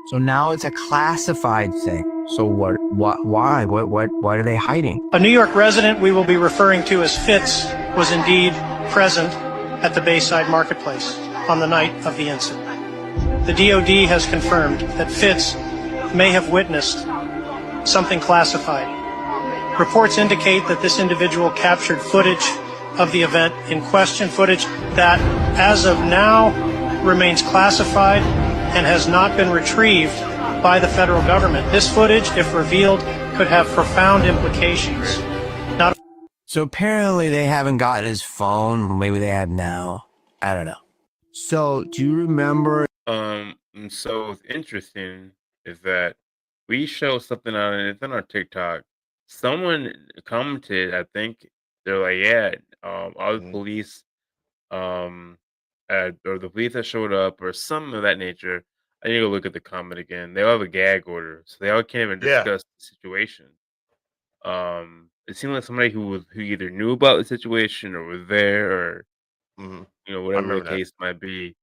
So now it's a classified thing. So why are they hiding? A New York resident we will be referring to as Fitz was indeed present at the Bayside Marketplace on the night of the incident. The DoD has confirmed that Fitz may have witnessed something classified. Reports indicate that this individual captured footage of the event in question, footage that, as of now, remains classified and has not been retrieved by the federal government. This footage, if revealed, could have profound implications. So apparently they haven't gotten his phone. Maybe they have now. I don't know. So do you remember? And so what's interesting is that we show something on it. It's on our TikTok. Someone commented, I think they're like, yeah, all the police, or the police that showed up, or something of that nature. I need to look at the comment again. They all have a gag order, so they all can't even Yeah. discuss the situation. It seemed like somebody who either knew about the situation or was there, or whatever the remember that. case might be.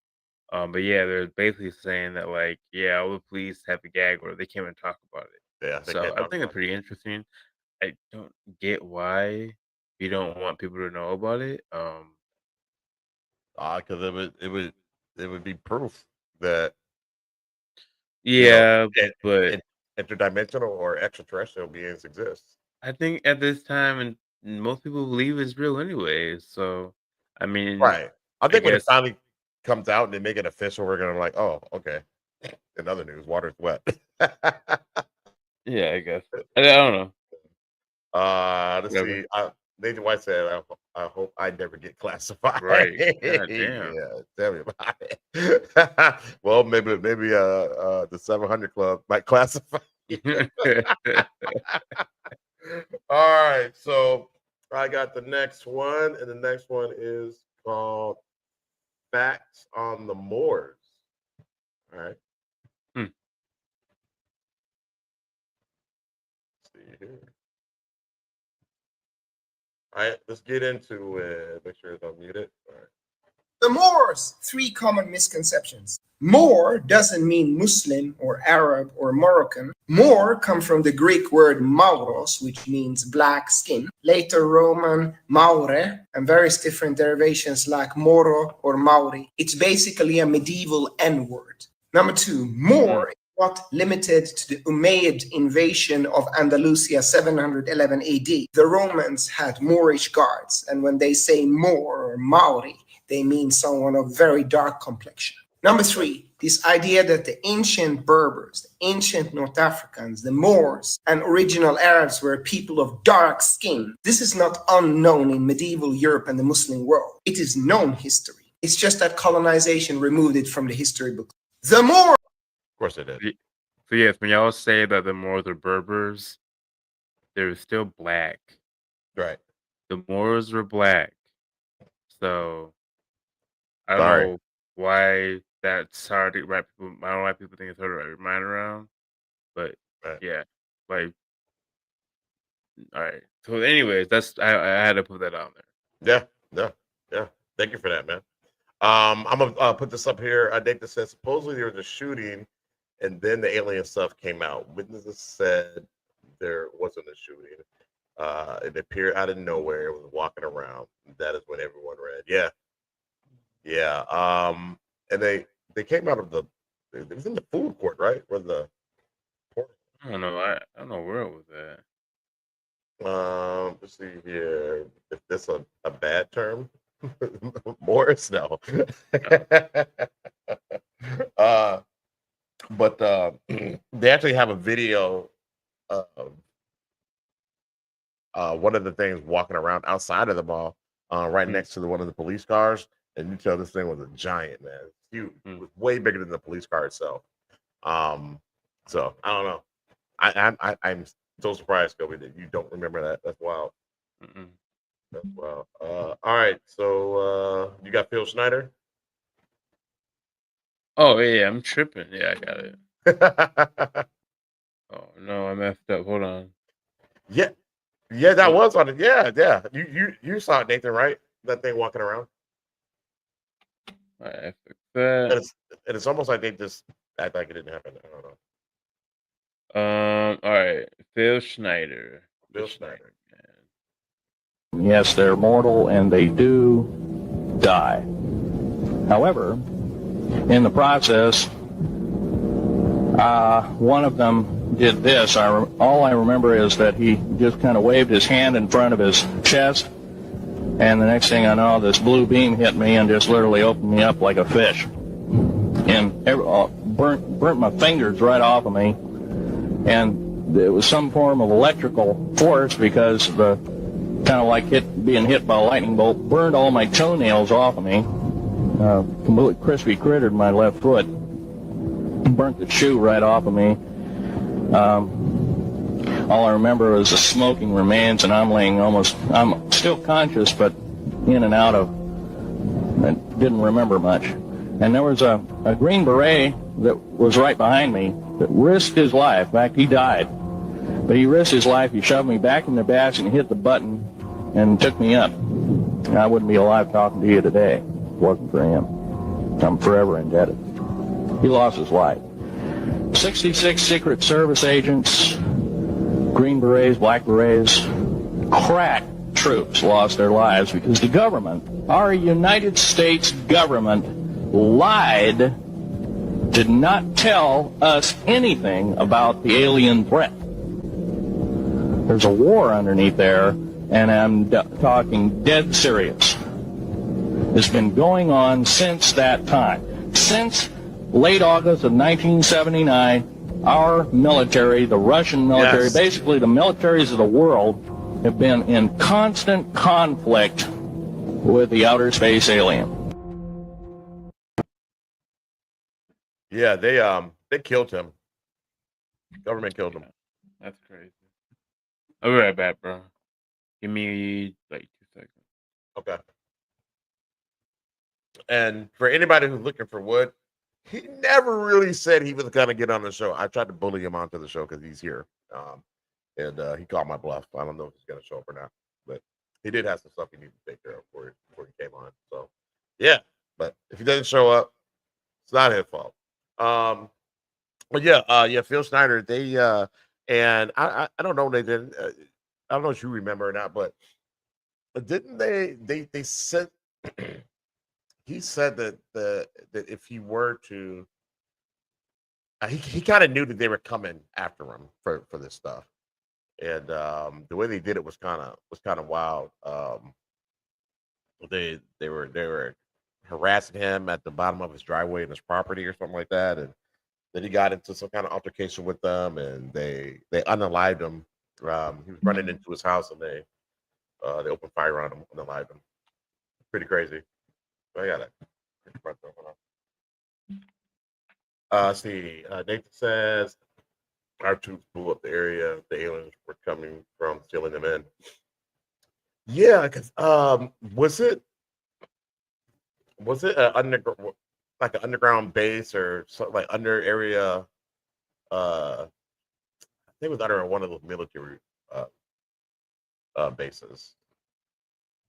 But yeah, they're basically saying that, like, yeah, all the police have a gag order. They can't even talk about it. Yeah, they So can't I talk think it's about it. pretty interesting. I don't get why you don't want people to know about it. Because it would be proof that Yeah, but interdimensional or extraterrestrial beings exist. I think at this time, and most people believe it's real anyway. So, I mean, Right. I think when it guess, finally comes out and they make it official, we're gonna like, oh, okay. In other news, water's wet. yeah, I guess. I don't know. Let's Whatever. see. Nathan White said, I hope I never get classified. Right. God damn. Yeah, tell me about it. Well, maybe the 700 Club might classify. All right, so I got the next one, and the next one is called Facts on the Moors. All right. Hmm. Let's see here. All right, let's get into it. Make sure it's unmuted. All right. The Moors, 3 common misconceptions. Moor doesn't mean Muslim or Arab or Moroccan. Moor come from the Greek word mauros, which means black skin. Later Roman maure, and various different derivations like Moro or Mauri. It's basically a medieval N-word. Number 2, Moor is not limited to the Umayyad invasion of Andalusia 711 AD. The Romans had Moorish guards, and when they say Moor or Maori, they mean someone of very dark complexion. Number 3, this idea that the ancient Berbers, the ancient North Africans, the Moors, and original Arabs were people of dark skin. This is not unknown in medieval Europe and the Muslim world. It is known history. It's just that colonization removed it from the history books. The Moors. Of course it is. So yes, when y'all say that the Moors are Berbers, they're still black. Right. The Moors were black. So I don't Sorry. know why that's hard to wrap people. I don't know why people think it's hard to wrap your mind around. But yeah, like, all right. So, anyways, I had to put that on there. Yeah. Thank you for that, man. I'm gonna put this up here. I think this says supposedly there was a shooting, and then the alien stuff came out. Witnesses said there wasn't a shooting. It appeared out of nowhere. It was walking around. That is when everyone read. Yeah. And they came out of it was in the food court, right? Where the I don't know. I don't know where it was at. let's see here. If this a bad term, Morris, no. But they actually have a video of one of the things walking around outside of the mall, right next to one of the police cars, and you tell this thing was a giant, man. It's huge. It was way bigger than the police car itself. So I don't know. I'm so surprised, Kobe, that you don't remember that. That's wild. That's wild. All right, so you got Phil Schneider. Oh yeah, I'm tripping. Yeah, I got it. Oh no, I messed up. Hold on. Yeah, that was on it. Yeah. You saw it, Nathan, right? That thing walking around. I fixed that. And it's almost like they just act like it didn't happen. I don't know. All right, Phil Schneider. Phil Schneider. yes, they're mortal and they do die. However, in the process, one of them did this. All I remember is that he just kind of waved his hand in front of his chest, and the next thing I know, this blue beam hit me and just literally opened me up like a fish. And burnt my fingers right off of me. And it was some form of electrical force, because the kind of like being hit by a lightning bolt burned all my toenails off of me. Completely crispy crittered my left foot. Burnt the shoe right off of me. All I remember was the smoking remains, and I'm still conscious, but in and out of, I didn't remember much. And there was a Green Beret that was right behind me that risked his life. In fact, he died. But he risked his life. He shoved me back in the basket and hit the button and took me up. And I wouldn't be alive talking to you today if it wasn't for him. I'm forever indebted. He lost his life. 66 Secret Service agents, Green Berets, Black Berets, crack troops lost their lives because the government, our United States government, lied, did not tell us anything about the alien threat. There's a war underneath there, and I'm talking dead serious. It's been going on since that time. Since late August of 1979, our military, the Russian military, basically the militaries of the world, have been in constant conflict with the outer space alien. Yeah, they killed him. Government killed him. That's crazy. I'll be right back, bro. Give me like 2 seconds. Okay. And for anybody who's looking for Wood, he never really said he was gonna get on the show. I tried to bully him onto the show because he's here, and he called my bluff. I don't know if he's gonna show up or not, but he did have some stuff he needed to take care of before he came on. So, yeah. But if he doesn't show up, it's not his fault. But yeah, Phil Schneider. They and I don't know. They didn't. I don't know if you remember or not, but didn't they said. He said that that if he were to, he kind of knew that they were coming after him for this stuff, and the way they did it was kind of wild. They were harassing him at the bottom of his driveway in his property or something like that, and then he got into some kind of altercation with them, and they unalived him. He was running into his house, and they opened fire on him, unalived him. Pretty crazy. I got it. See, Nathan says our troops blew up the area the aliens were coming from, stealing them in. Yeah, because was it an underground base or something like under area? I think it was under one of those military bases,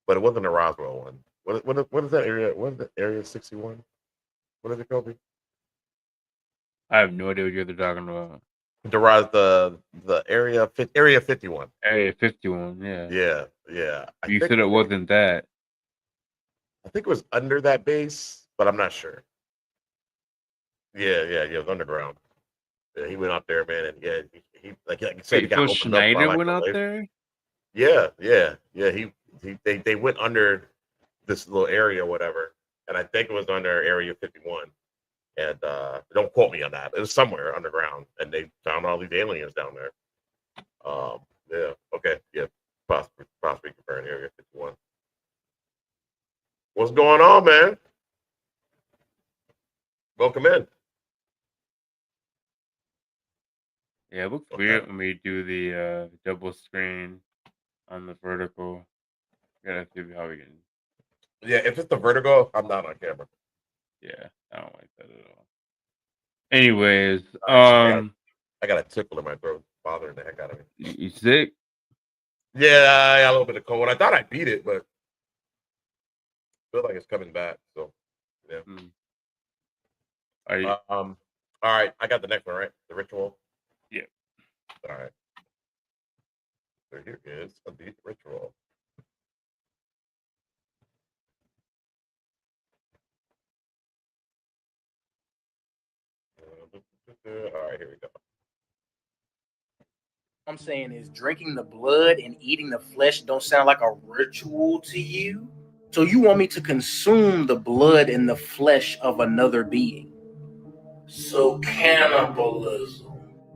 but it wasn't a Roswell one. What is that area? What is the area 61? What is it called? I have no idea what you're talking about. The area 51. Area 51, yeah. Yeah. You said it wasn't that. I think it was under that base, but I'm not sure. Yeah, it was underground. Yeah, he went out there, man, and yeah, he like you said, he got opened Schneider up by, went out there? Yeah. They went under this little area, or whatever, and I think it was under Area 51. And don't quote me on that. It was somewhere underground, and they found all these aliens down there. Yeah, okay, yeah, possibly comparing Area 51. What's going on, man? Welcome in. Yeah, it looks weird when we do the double screen on the vertical. Gotta see how we can. Yeah, if it's the vertigo, I'm not on camera. Yeah, I don't like that at all. Anyways, I got a tickle in my throat, bothering the heck out of me. You sick? Yeah, I got a little bit of cold. I thought I beat it, but I feel like it's coming back. So, yeah. Are you? All right, I got the next one, right? The ritual. Yeah. All right. So here is the ritual. right, here we go. I'm saying is drinking the blood and eating the flesh don't sound like a ritual to you. So you want me to consume the blood and the flesh of another being. So cannibalism.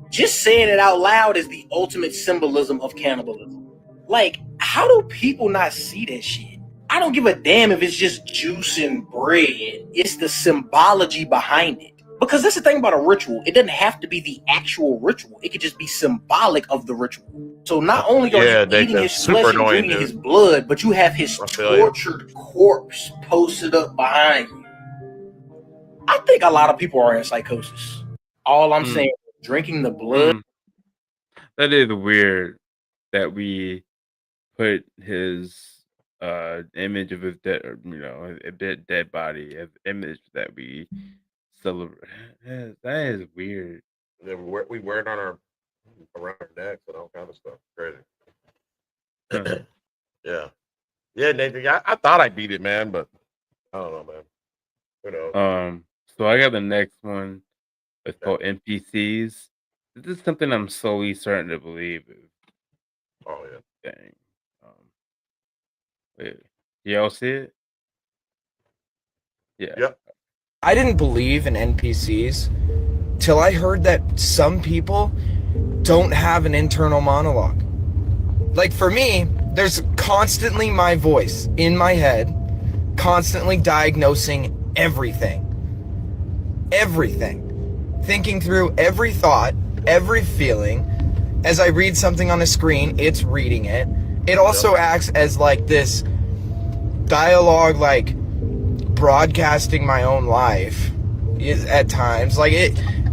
Just saying it out loud is the ultimate symbolism of cannibalism. Like, how do people not see that shit? I don't give a damn if it's just juice and bread. It's the symbology behind it. Because that's the thing about a ritual. It doesn't have to be the actual ritual. It could just be symbolic of the ritual. So not only are you eating his flesh and drinking his blood, but you have his tortured corpse posted up behind you. I think a lot of people are in psychosis. All I'm saying is drinking the blood. That is weird that we put his image of his dead, a dead body as image that we celebrate. That is weird. Yeah, we wear it on around our necks and all kind of stuff. Crazy. Yeah, Nathan. I thought I beat it, man, but I don't know, man. Who knows? So I got the next one. It's called NPCs. This is something I'm slowly starting to believe. Oh yeah. Dang. Wait, y'all see it? Yeah. Yep. I didn't believe in NPCs till I heard that some people don't have an internal monologue. Like for me, there's constantly my voice in my head, constantly diagnosing everything. Everything. Thinking through every thought, every feeling. As I read something on a screen, it's reading it. It also acts as like this dialogue, like broadcasting my own life at times. Like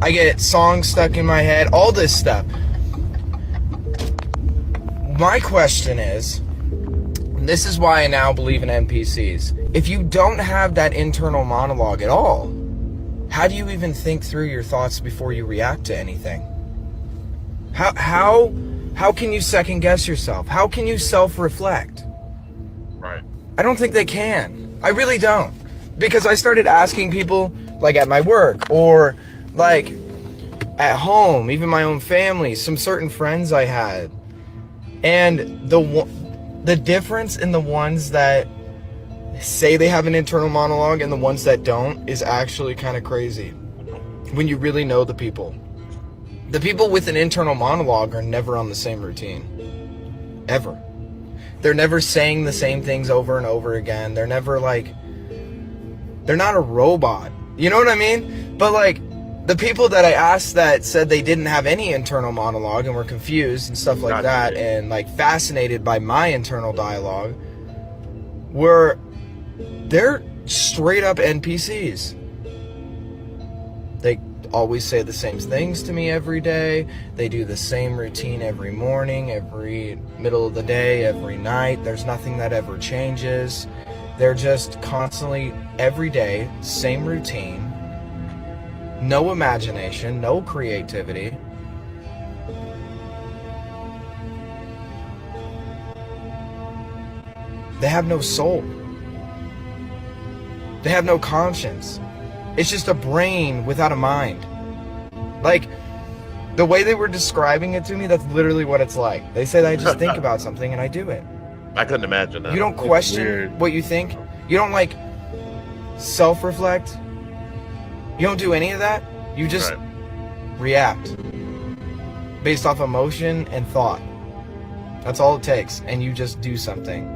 I get songs stuck in my head, all this stuff. My question is, and this is why I now believe in NPCs. If you don't have that internal monologue at all, how do you even think through your thoughts before you react to anything? How can you second guess yourself? How can you self-reflect? Right. I don't think they can. I really don't. Because I started asking people, like at my work, or like at home, even my own family, some certain friends I had. And the difference in the ones that say they have an internal monologue and the ones that don't is actually kind of crazy. When you really know the people. The people with an internal monologue are never on the same routine. Ever. They're never saying the same things over and over again. They're never like... They're not a robot. You know what I mean? But like, the people that I asked that said they didn't have any internal monologue and were confused and stuff like that and like fascinated by my internal dialogue they're straight up NPCs. They always say the same things to me every day. They do the same routine every morning, every middle of the day, every night. There's nothing that ever changes. They're just constantly, every day, same routine. No imagination, no creativity. They have no soul. They have no conscience. It's just a brain without a mind. Like, the way they were describing it to me, that's literally what it's like. They said I just think about something and I do it. I couldn't imagine that. You don't question what you think. You don't like self-reflect. You don't do any of that. You just react based off emotion and thought. That's all it takes. And you just do something.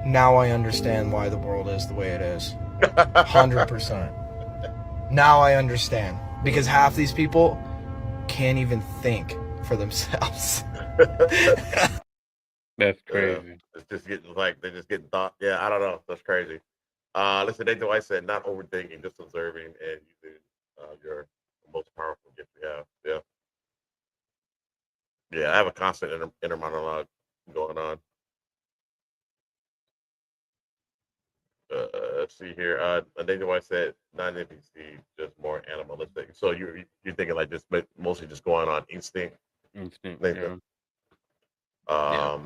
Now I understand why the world is the way it is. 100%. Now I understand. Because half these people can't even think for themselves. That's crazy. It's just getting like they're just getting thought. Yeah, I don't know. That's crazy. Listen, Nathan White said, not overthinking, just observing and using your most powerful gift you have. Yeah. Yeah, I have a constant inner monologue going on. Let's see here. Nathan White said, not NPC, just more animalistic. So you're thinking like just mostly just going on instinct. Nathan. Yeah.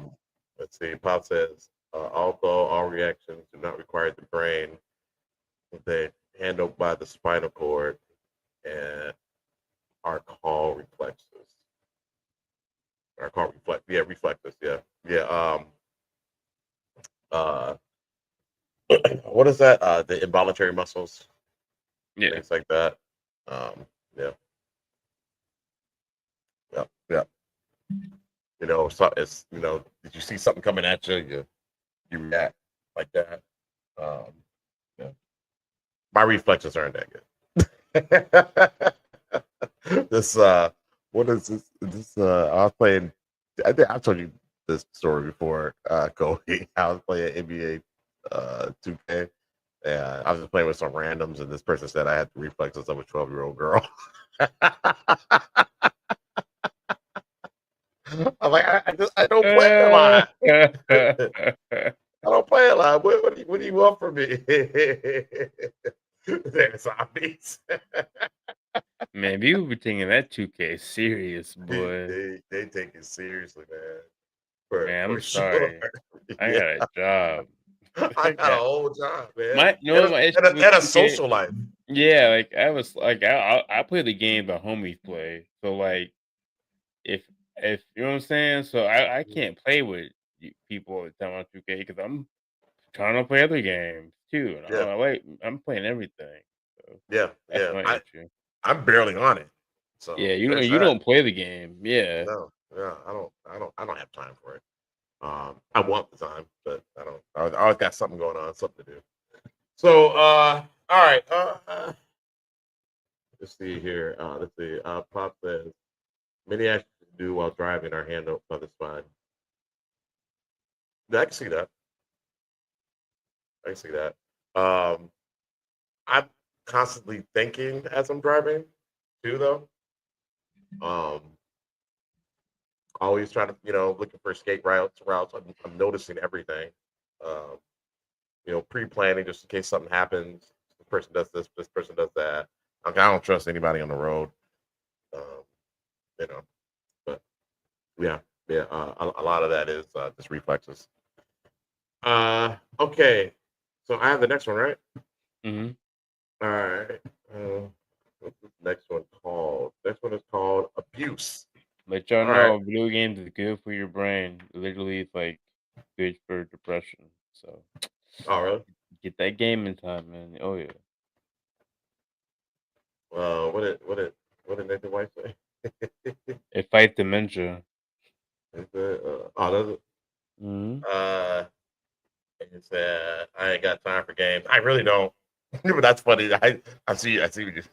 Let's see. Pop says, although all reactions do not require the brain, they handled by the spinal cord and are called reflexes. Are called reflexes. Yeah. Uh, what is that? The involuntary muscles, things like that. Yeah. So it's did you see something coming at you? You react like that. Yeah. My reflexes aren't that good. What is this? I was playing. I think I've told you this story before, Cody. I was playing NBA 2K. Yeah, I was just playing with some randoms, and this person said I had the reflexes of a 12-year-old girl. I'm like, I don't play a lot. I don't play a lot. What do you want from me? They're zombies. Man, people be taking that 2K serious, boy. They take it seriously, man. Man, I'm Sure. sorry. I got a job. I got a whole job, man. My issue with and a 2K social life. Yeah, like I was like I play the game the homies play. So like if you know what I'm saying, so I can't play with people all the time on 2K because I'm trying to play other games too. And Yeah. I'm playing everything. So Yeah. that's my issue. I'm barely on it. So Yeah, there's you that. don't play the game. Yeah. No, yeah, I don't have time for it. I want the time, but I don't. I always got something going on, something to do. So, all right. Let's see here. Let's see. Pop says many actions to do while driving are handled by the spine. Yeah, I can see that. I can see that. I'm constantly thinking as I'm driving, too, though. Always trying to, looking for escape routes. I'm noticing everything. Pre-planning just in case something happens. This person does this person does that. I don't trust anybody on the road. But yeah. A lot of that is just reflexes. Okay. So I have the next one, right? Mm-hmm. All right. What's this next one called? Next one is called abuse. Let y'all All know right. video games is good for your brain. Literally, it's like good for depression. So, Oh, really? get that gaming time, man. Oh yeah. What did Nathan White say? It fight dementia. Does it? Mm-hmm. It's I ain't got time for games. I really don't. But that's funny. I see what you're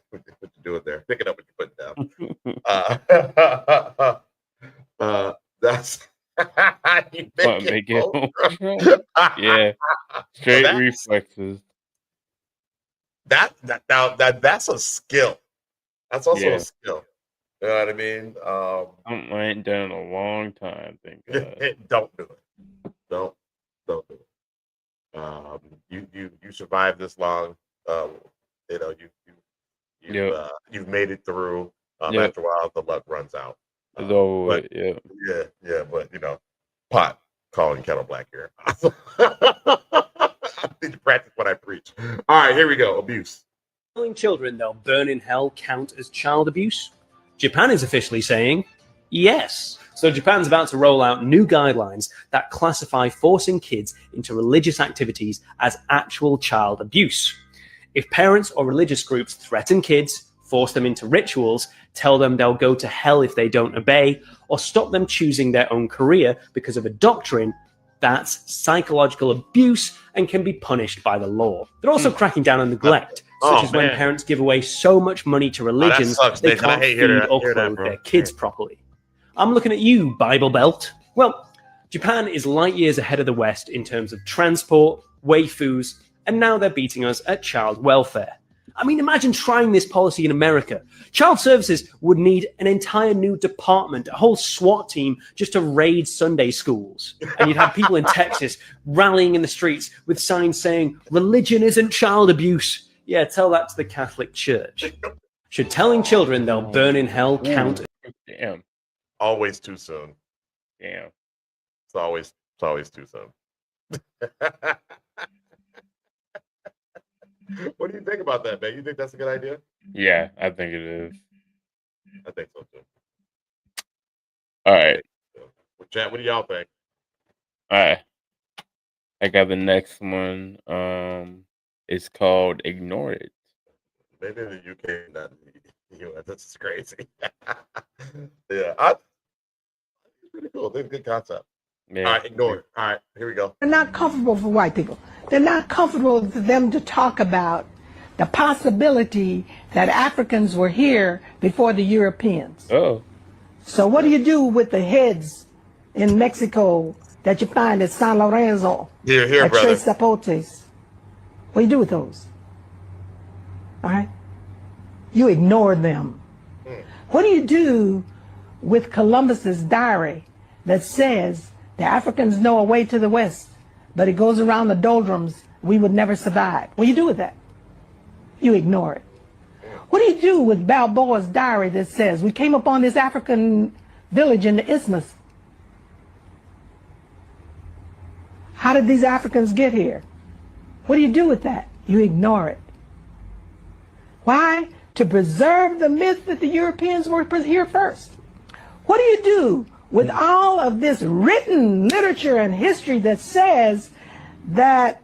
doing there. Pick it up what you're putting down. That's you make it Yeah. Straight reflexes. That's a skill. That's also Yeah. a skill. You know what I mean? I ain't done in a long time. Thank God. Don't do it. Don't do it. You survived this long. You've made it through. After a while, the luck runs out. It's over But with, yeah. But pot calling kettle black here. I need to practice what I preach. All right, here we go. Abuse. Telling children they'll burn in hell count as child abuse? Japan is officially saying yes. So Japan's about to roll out new guidelines that classify forcing kids into religious activities as actual child abuse. If parents or religious groups threaten kids, force them into rituals, tell them they'll go to hell if they don't obey, or stop them choosing their own career because of a doctrine, that's psychological abuse and can be punished by the law. They're also cracking down on neglect, such as when parents give away so much money to religions they can't feed or clothe their kids properly. I'm looking at you, Bible Belt. Well, Japan is light years ahead of the West in terms of transport, waifus, and now they're beating us at child welfare. I mean, imagine trying this policy in America. Child services would need an entire new department, a whole SWAT team just to raid Sunday schools. And you'd have people in Texas rallying in the streets with signs saying, "Religion isn't child abuse." Yeah, tell that to the Catholic Church. Should telling children they'll burn in hell count? Damn. Always too soon. Damn. It's always too soon. What do you think about that, man? You think that's a good idea? Yeah, I think it is. I think so too. All right. Well, chat, what do y'all think? All right. I got the next one. It's called Ignore It. Maybe in the UK, not in the US. That's just crazy. Yeah, it's pretty cool. It's a good concept. Yeah. All right, ignore it. All right, here we go. They're not comfortable for white people. They're not comfortable for them to talk about the possibility that Africans were here before the Europeans. Oh. So what do you do with the heads in Mexico that you find at San Lorenzo? Here, at brother. Tres Zapotes? What do you do with those? All right? You ignore them. What do you do with Columbus's diary that says the Africans know a way to the west, but it goes around the doldrums, we would never survive? What do you do with that? You ignore it. What do you do with Balboa's diary that says we came upon this African village in the isthmus? How did these Africans get here? What do you do with that? You ignore it. Why? To preserve the myth that the Europeans were here first. What do you do with all of this written literature and history that says that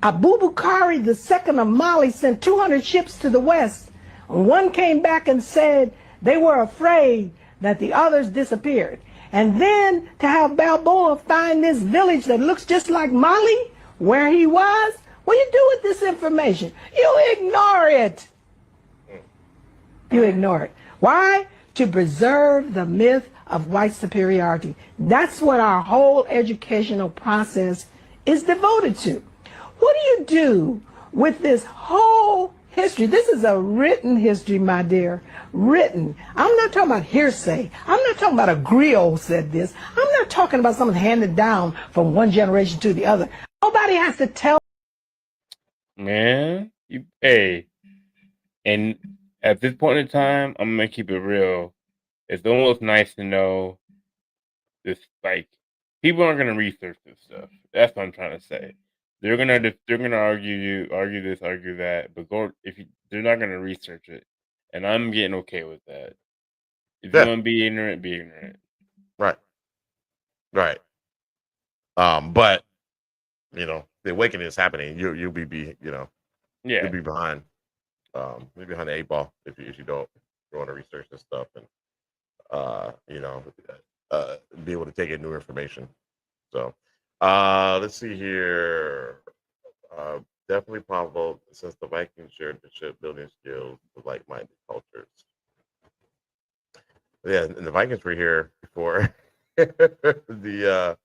Abubakar II of Mali sent 200 ships to the west? One came back and said they were afraid that the others disappeared. And then to have Balboa find this village that looks just like Mali, where he was, what do you do with this information? You ignore it. You ignore it. Why? To preserve the myth of white superiority. That's what our whole educational process is devoted to. What do you do with this whole history? This is a written history, my dear. Written. I'm not talking about hearsay. I'm not talking about a griot said this. I'm not talking about something handed down from one generation to the other. Nobody has to tell. Man, hey, and at this point in time, I'm gonna keep it real. It's almost nice to know this. Like, people aren't gonna research this stuff. That's what I'm trying to say. They're gonna argue this, argue that, but they're not gonna research it, and I'm getting okay with that. If you want to be ignorant, be ignorant. Right. Right. But the awakening is happening. You'll be Yeah. you'll be behind. Be behind the 8 ball if you don't want to research this stuff and be able to take in new information. So let's see here. Definitely probable since the Vikings shared the shipbuilding skills with like-minded cultures. Yeah, and the Vikings were here before the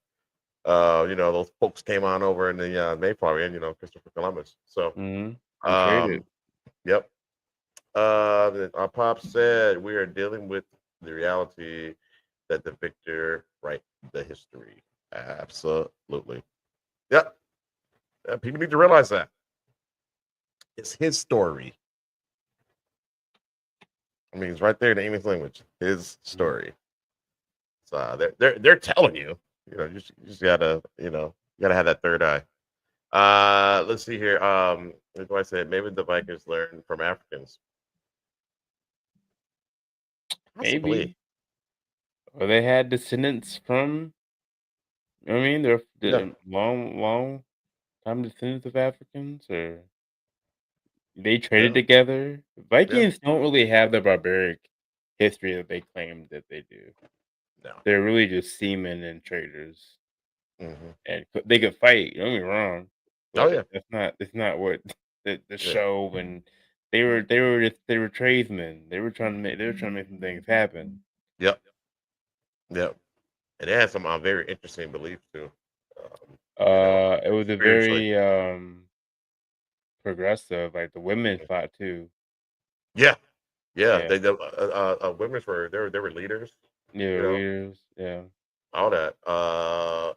those folks came on over in the Mayflower and Christopher Columbus. So yep. Our pop said we are dealing with the reality that the victor write the history. Absolutely. Yep. People need to realize that it's his story. I mean, it's right there in the English language. His story. So they're telling you. You just gotta gotta have that third eye. Let's see here. What do I say? Maybe the Vikings learned from Africans. Maybe. Or they had descendants from. I mean, they're long time descendants of Africans, or they traded together. Vikings don't really have the barbaric history that they claim that they do. No, they're really just seamen and traders, Mm-hmm. and they could fight. Don't get me wrong. Oh yeah, that's not what the show. And they were tradesmen. They were trying to make some things happen. Yep. And they had some very interesting beliefs too. It was a very progressive. Like the women fought too. Yeah. They women they were leaders. Yeah, leaders. Yeah. All that.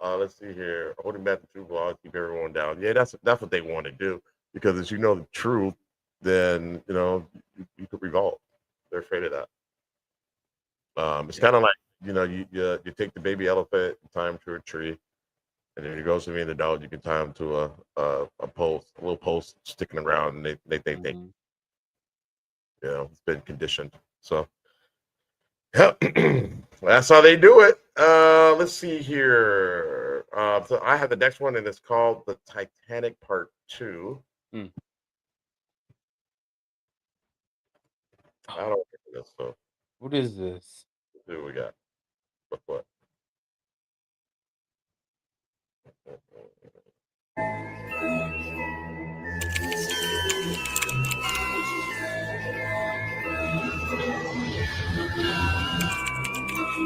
Let's see here. Holding back the truth will keep everyone down. Yeah, that's what they want to do, because as you know the truth, then you could revolt. They're afraid of that. It's kind of like you take the baby elephant, tie him to a tree, And if he goes to me in the dog, you can tie him to a post, a little post sticking around, and they think they, it's been conditioned. So, yeah, that's how they do it. Let's see here. So I have the next one, and it's called the Titanic Part 2. I don't think this. So, what is this? Let's see what we got. What?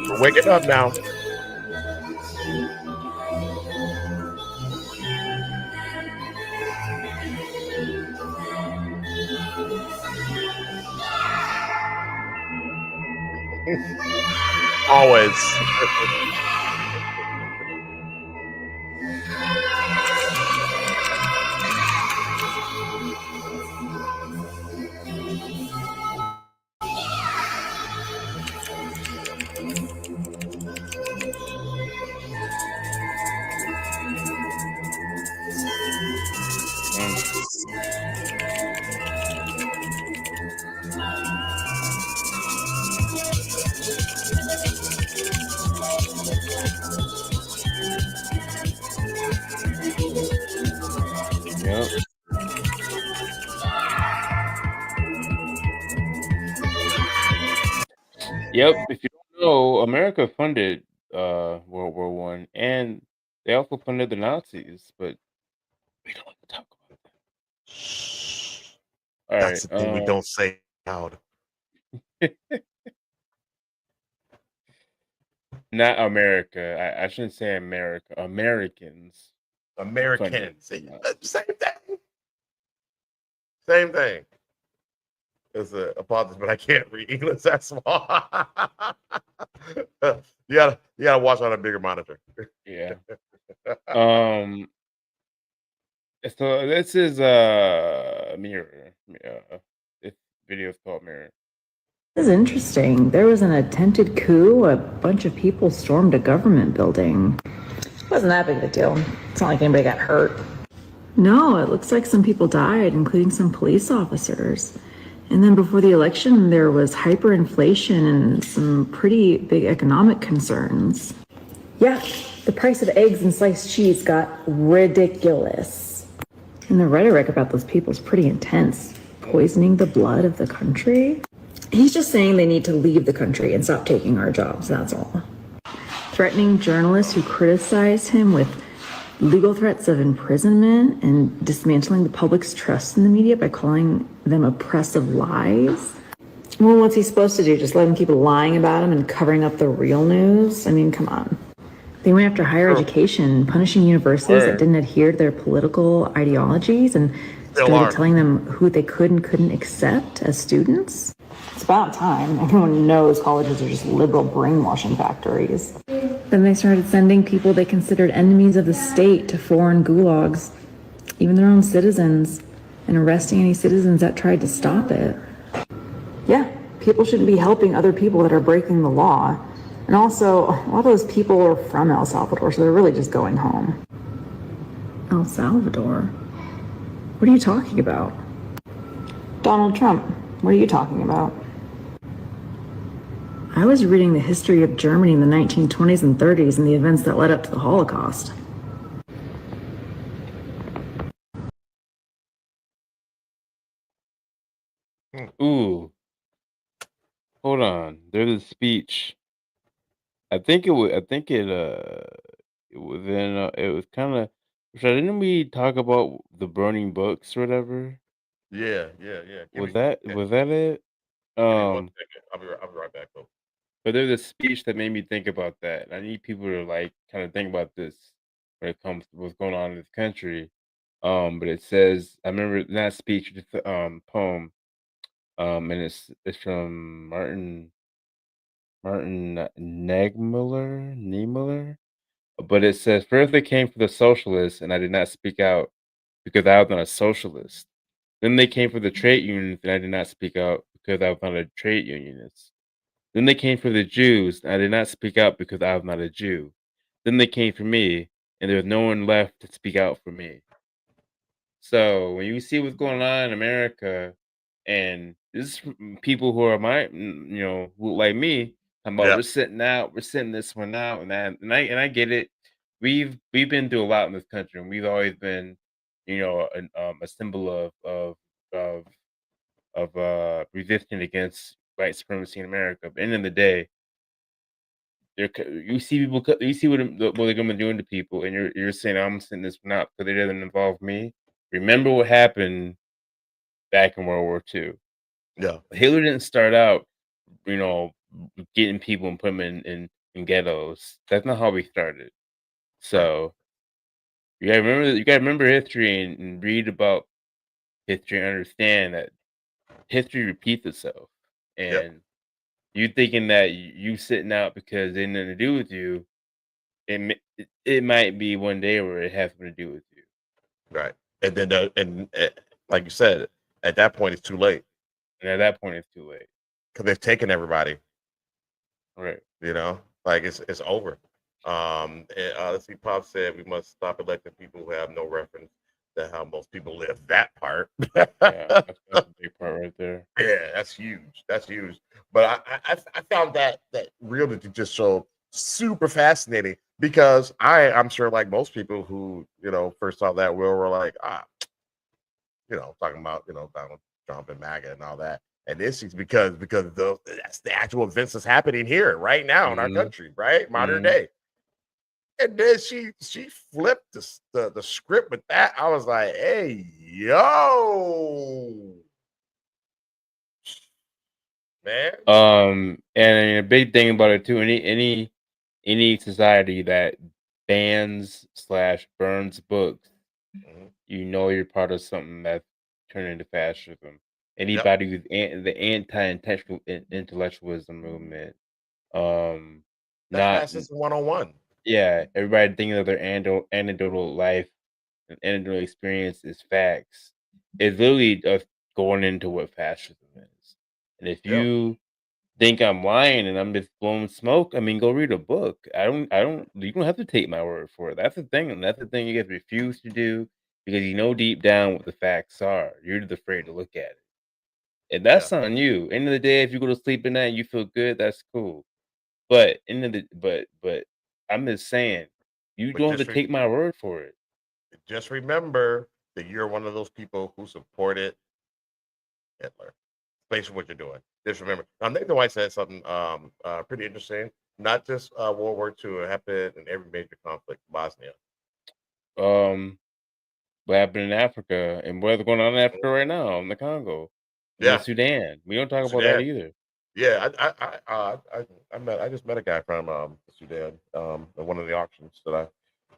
We're waking up now. Always. Yep. Yep. If you don't know, America funded World War One, and they also funded the Nazis, but we don't like to talk about that. All That's right. the thing we don't say loud. Not America. I shouldn't say America. Americans. Americans. Same thing. Same thing. It's a apologies, but I can't read English that small. you gotta watch on a bigger monitor. Yeah. So this is Mirror. This video is called Mirror. This is interesting. There was an attempted coup. A bunch of people stormed a government building. It wasn't that big of a deal. It's not like anybody got hurt. No, it looks like some people died, including some police officers. And then before the election, there was hyperinflation and some pretty big economic concerns. Yeah, the price of eggs and sliced cheese got ridiculous. And the rhetoric about those people is pretty intense. Poisoning the blood of the country. He's just saying they need to leave the country and stop taking our jobs, that's all. Threatening journalists who criticize him with legal threats of imprisonment and dismantling the public's trust in the media by calling them oppressive lies. Well, what's he supposed to do? Just let them keep lying about him and covering up the real news? I mean, come on. They went after higher education, punishing universities that didn't adhere to their political ideologies and started telling them who they could and couldn't accept as students. It's about time. Everyone knows colleges are just liberal brainwashing factories. Then they started sending people they considered enemies of the state to foreign gulags, even their own citizens, and arresting any citizens that tried to stop it. Yeah, people shouldn't be helping other people that are breaking the law. And also, a lot of those people are from El Salvador, so they're really just going home. El Salvador? What are you talking about? Donald Trump. What are you talking about? I was reading the history of Germany in the 1920s and 30s and the events that led up to the Holocaust. Ooh. Hold on. There's a speech. I think it was. I think it was in. It was kind of. Didn't we talk about the burning books or whatever? Yeah. Was that it? Give me 1 second. I'll be right back, though. But there's a speech that made me think about that. I need people to like kind of think about this when it comes to what's going on in this country. But it says I remember in that speech, it's poem, and it's from Martin Niemöller. But it says, first they came for the socialists, and I did not speak out because I was not a socialist. Then they came for the trade unions, and I did not speak out because I was not a trade unionist. Then they came for the Jews, and I did not speak out because I was not a Jew. Then they came for me, and there's no one left to speak out for me. So when you see what's going on in America, and this is people who are who like me, talking about Yeah. we're sitting this one out, and I get it. We've been through a lot in this country, and we've always been, a symbol of resisting against white supremacy in America. But at the end of the day, you see people, you see what they're going to be doing to people, and you're saying I'm sitting this one out because it doesn't involve me. Remember what happened back in World War II. Yeah. Hitler didn't start out, getting people and put them in ghettos. That's not how we started. So you gotta remember history and read about history and understand that history repeats itself. And you thinking that you sitting out because it had nothing to do with you, it might be one day where it has something to do with you. Right. And then like you said, at that point it's too late. And at that point it's too late. Because they've taken everybody. Right. Like it's over. Let's see, Pop said we must stop electing people who have no reference to how most people live. That part. Yeah, that's a big part right there. Yeah, that's huge. That's huge. But I found that really just so super fascinating because I'm sure like most people who first saw that were like talking about Donald Trump and MAGA and all that. And this is because that's the actual events that's happening here right now in our country, right? Modern day. And then she flipped the script with that. I was like, hey, yo. Man. And a big thing about it too, any society that bans / burns books, you're part of something that's turning into fascism. Anybody who's the anti-intellectualism movement, That's not fascism 101. Yeah, everybody thinking of their anecdotal life and anecdotal experience is facts. It's literally going into what fascism is. And if you think I'm lying and I'm just blowing smoke, I mean, go read a book. You don't have to take my word for it. That's the thing. And that's the thing you guys refuse to do because you know deep down what the facts are. You're just afraid to look at it. And that's on you. End of the day, if you go to sleep at night and you feel good, that's cool. But but I'm just saying, you don't have to take my word for it. Just remember that you're one of those people who supported Hitler. Basically what you're doing. Just remember. Nathan White said something pretty interesting. Not just World War II, it happened in every major conflict in Bosnia. What happened in Africa and what's going on in Africa right now in the Congo. In the Sudan. We don't talk about that either. Yeah, I just met a guy from Sudan at one of the auctions that I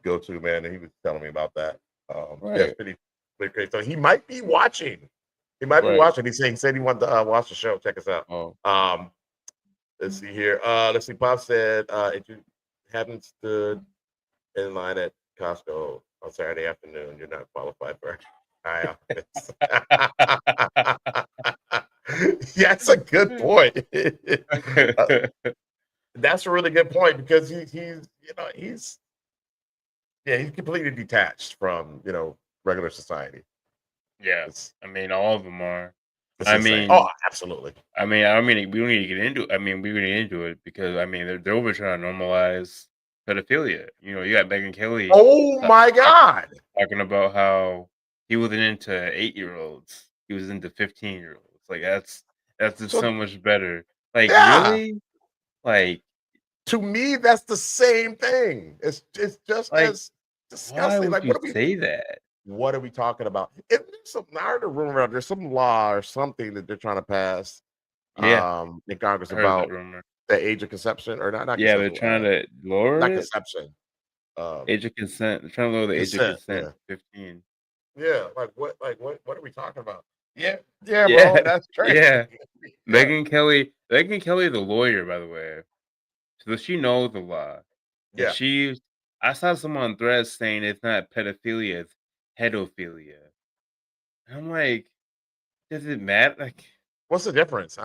go to, man, and he was telling me about that. Yeah, it's pretty great. So he might be watching. He might be watching. He said he wanted to watch the show. Check us out. Let's see here. Let's see. Pop said if you haven't stood in line at Costco on Saturday afternoon, you're not qualified for That's a good point. That's a really good point because he's completely detached from regular society. Yes, I mean all of them are. Absolutely. I mean, we don't need to get into it. I mean, we're getting into it because I mean they're over trying to normalize pedophilia. You got Megyn Kelly. Oh my God! Talking about how he wasn't into 8-year-olds, he was into 15-year-olds. Like that's just so much better. Like really, like to me, that's the same thing. It's just as disgusting. Why Like, would you say that? What are we talking about? I heard a rumor out there's some law or something that they're trying to pass. In Congress about the age of conception or not. Yeah, they're trying to lower not it. Conception. Age of consent. They're trying to lower the age of consent to 15. Yeah, what are we talking about? Yeah, bro, that's crazy. Yeah. Megyn Kelly, the lawyer, by the way. So she knows the law. And I saw someone on Threads saying it's not pedophilia, it's pedophilia. And I'm like, does it matter? Like, what's the difference?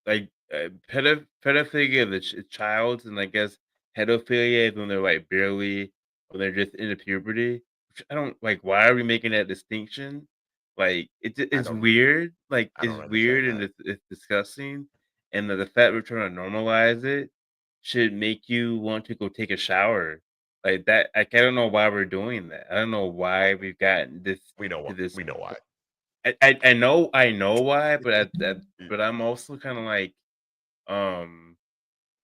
Pedophilia is a child, and I guess pedophilia is when they're like barely when they're just into puberty. Which I don't like. Why are we making that distinction? Like it's weird. Like I it's don't weird understand and it's disgusting. And the fact we're trying to normalize it should make you want to go take a shower. Like that. Like, I don't know why we're doing that. I don't know why we've gotten this We know to what. this. We know why. I know why, but I'm also kind of like um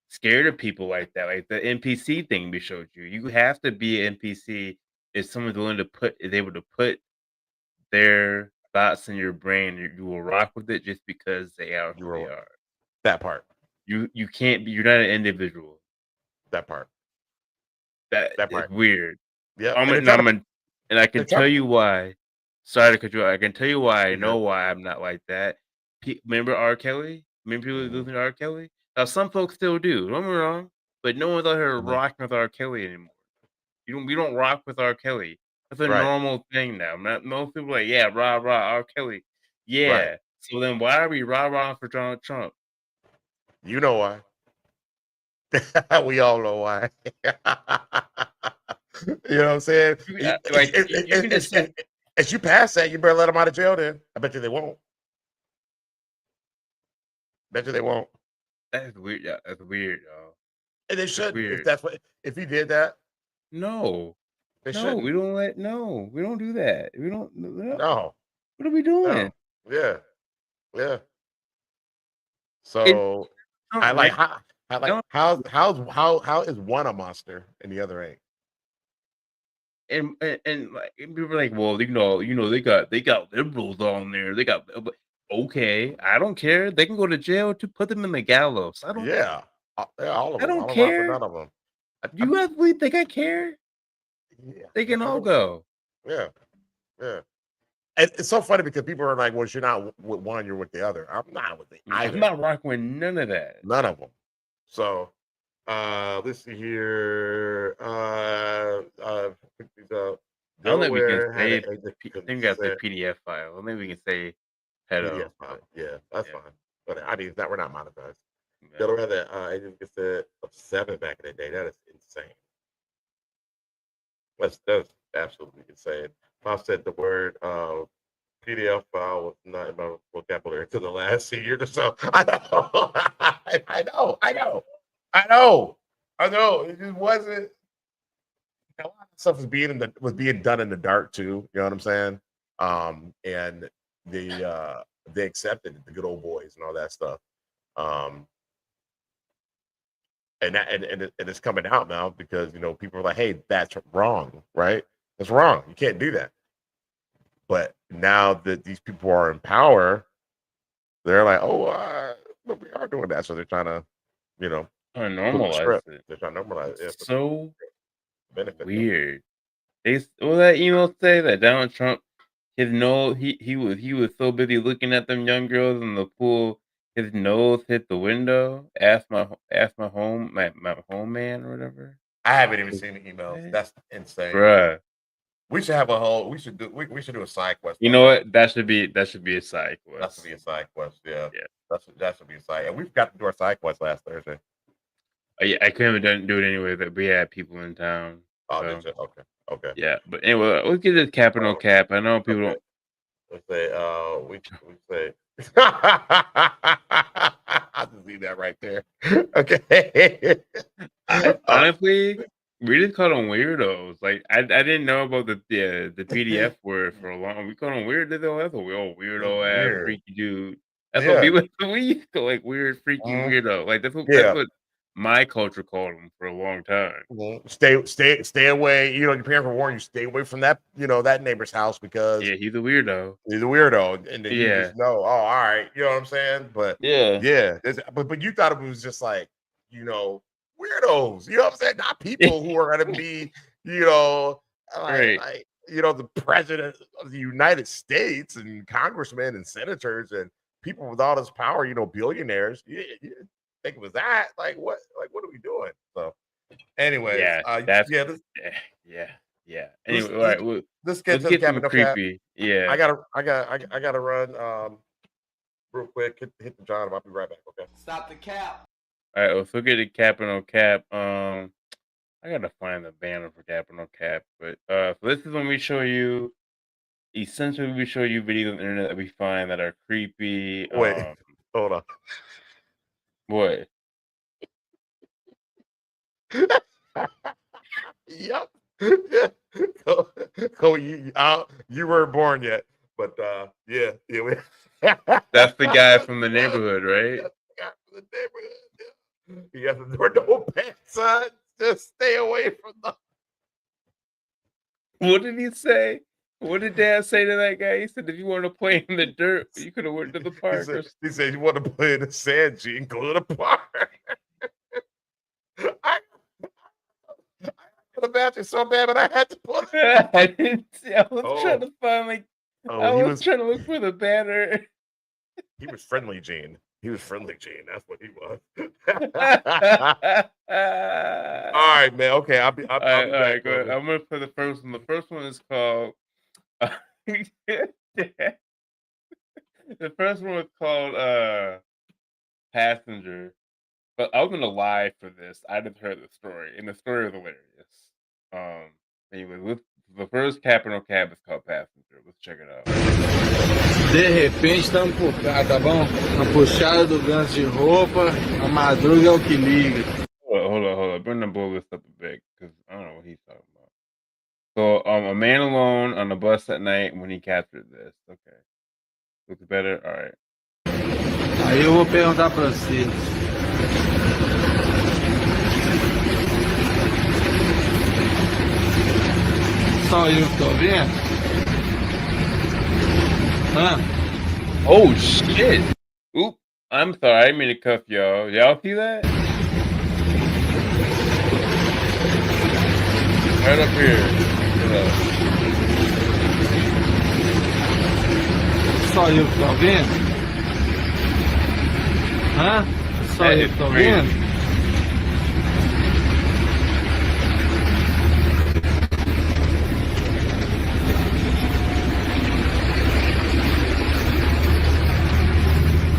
scared of people like that. Like the NPC thing we showed you. You have to be an NPC if someone's willing to is able to put their thoughts in your brain. You will rock with it just because they are who they are. That part. You can't be. You're not an individual. That part. That That is part. weird. Yeah. And I can tell you why. Sorry to cut you off. I can tell you why. I know why I'm not like that. Remember R. Kelly? Remember people losing to R. Kelly? Now some folks still do. Don't get me wrong, but no one's out here rocking with R. Kelly anymore. We don't rock with R. Kelly. That's a Right. normal thing now. Most people are like, yeah, rah rah R. Kelly. Yeah. Right. So then why are we rah rah for Donald Trump? You know why. We all know why. You know what I'm saying? You can just say, as you pass that, you better let them out of jail then. I bet you they won't. Bet you they won't. that's weird. Yeah, that's weird, y'all. And they That's shouldn't. weird. If he did that, No. they No, shouldn't. we don't do that. We don't No. What are we doing? No. Yeah. Yeah. It So don't I like like don't how is one a monster and the other ain't? and like people are like, well, they got liberals on there. They got okay. I don't care. They can go to jail to put them in the gallows. Yeah. Yeah, all of I them. don't I don't rock with care. none of them. Do you guys really think I care? Yeah. They can I all don't- go. Yeah. Yeah. And it's so funny because people are like, well, you're not with one, you're with the other. I'm not with the either. I'm not rocking with none of that. None of them. So let's see here. I don't think we can Delaware had say a I think that's the PDF file. I don't think we can say pedo. PDF file. Yeah, that's Yeah. fine. But I mean, we're not monetized. Yeah. Delaware had that agent consent of 7 back in the day. That is insane. That's absolutely insane. Bob said the word PDF file was not in my vocabulary until the last year or so. I know. I know. It just wasn't. A lot of stuff was being done in the dark too. You know what I'm saying? And they accepted it, the good old boys and all that stuff. And it's coming out now because people are like, hey, that's wrong, right? That's wrong. You can't do that. But now that these people are in power, they're like, oh, but we are doing that. So they're trying to, Normalize it. They're trying to normalize it. It's so benefit weird. What that email say that Donald Trump, his nose, he was so busy looking at them young girls in the pool, his nose hit the window. Ask my home man or whatever. I haven't even seen the emails. That's insane, bruh. We should have a whole. We should do a side quest. You know what? That should be a side quest. That should be a side quest. Yeah. Yeah. That should be a side. And we've got to do our side quest last Thursday. Yeah, I couldn't do it anyway. That we had people in town. Oh, so. did you? Okay. Yeah, but anyway, let's get this cap and no cap. I know people don't. Let's say, we say. I just see that right there. Okay. Honestly, we just call them weirdos. Like I didn't know about the PDF word for a long. We call them weird. That's a weirdo ass freaky dude. That's what we used to like weird freaky weirdo. Like that's what my culture called them for a long time. Stay away. Your parents were warning you, stay away from that. That neighbor's house because he's a weirdo. He's a weirdo, and then you just know. Oh, all right. You know what I'm saying? But yeah. But you thought it was just like weirdos. You know what I'm saying? Not people who are going to be like the president of the United States and congressmen and senators and people with all this power. Billionaires. You think it was that? Like what? Like what are we doing? So, anyways, yeah. Anyway, all right. Let's get to the cabin. Creepy. Yeah. I gotta run. Real quick. Hit the John. I'll be right back. Okay. Stop the cap. All right. Let's look at the cap and no cap. I gotta find the banner for Cap or No Cap, but so this is when we show you. Essentially, we show you videos on the internet that we find that are creepy. Wait, hold on. What? Yep. You weren't born yet, but yeah. That's the guy from the neighborhood, right? That's the guy from the neighborhood. Yeah. He has the door no pants, son. Just stay away from the. What did he say? What did Dad say to that guy? He said, "If you want to play in the dirt, you could have went to the park." He said, "You want to play in the sand, Gene? Go to the park." I the bathroom so bad, but I had to put it. I didn't see. I was trying to find I was trying to look for the banner. He was friendly, Gene. That's what he was. All right, man. Okay, I'll be all back. right, go ahead. I'm gonna play the first one. The first one is called. The first one was called Passenger. But I was gonna lie for this. I just heard the story, and the story was hilarious. Anyway, the first Cap or No Cap is called Passenger. Let's check it out. De repente estamos por cá, tá bom? A puxada do gancho de roupa, a madruga é o que liga. Hold on. Bring the bullet up a bit, because I don't know what he's talking about. So, a man alone on the bus at night when he captured this. Okay. Looks better? All right. Aí eu vou perguntar pra você. Só eu que tô vendo? Huh? Oh, shit. Oop. I'm sorry. I didn't mean to cuff y'all. Y'all see that? Right up here. Só eu que tô vendo? Hã? Só eu que tô vendo?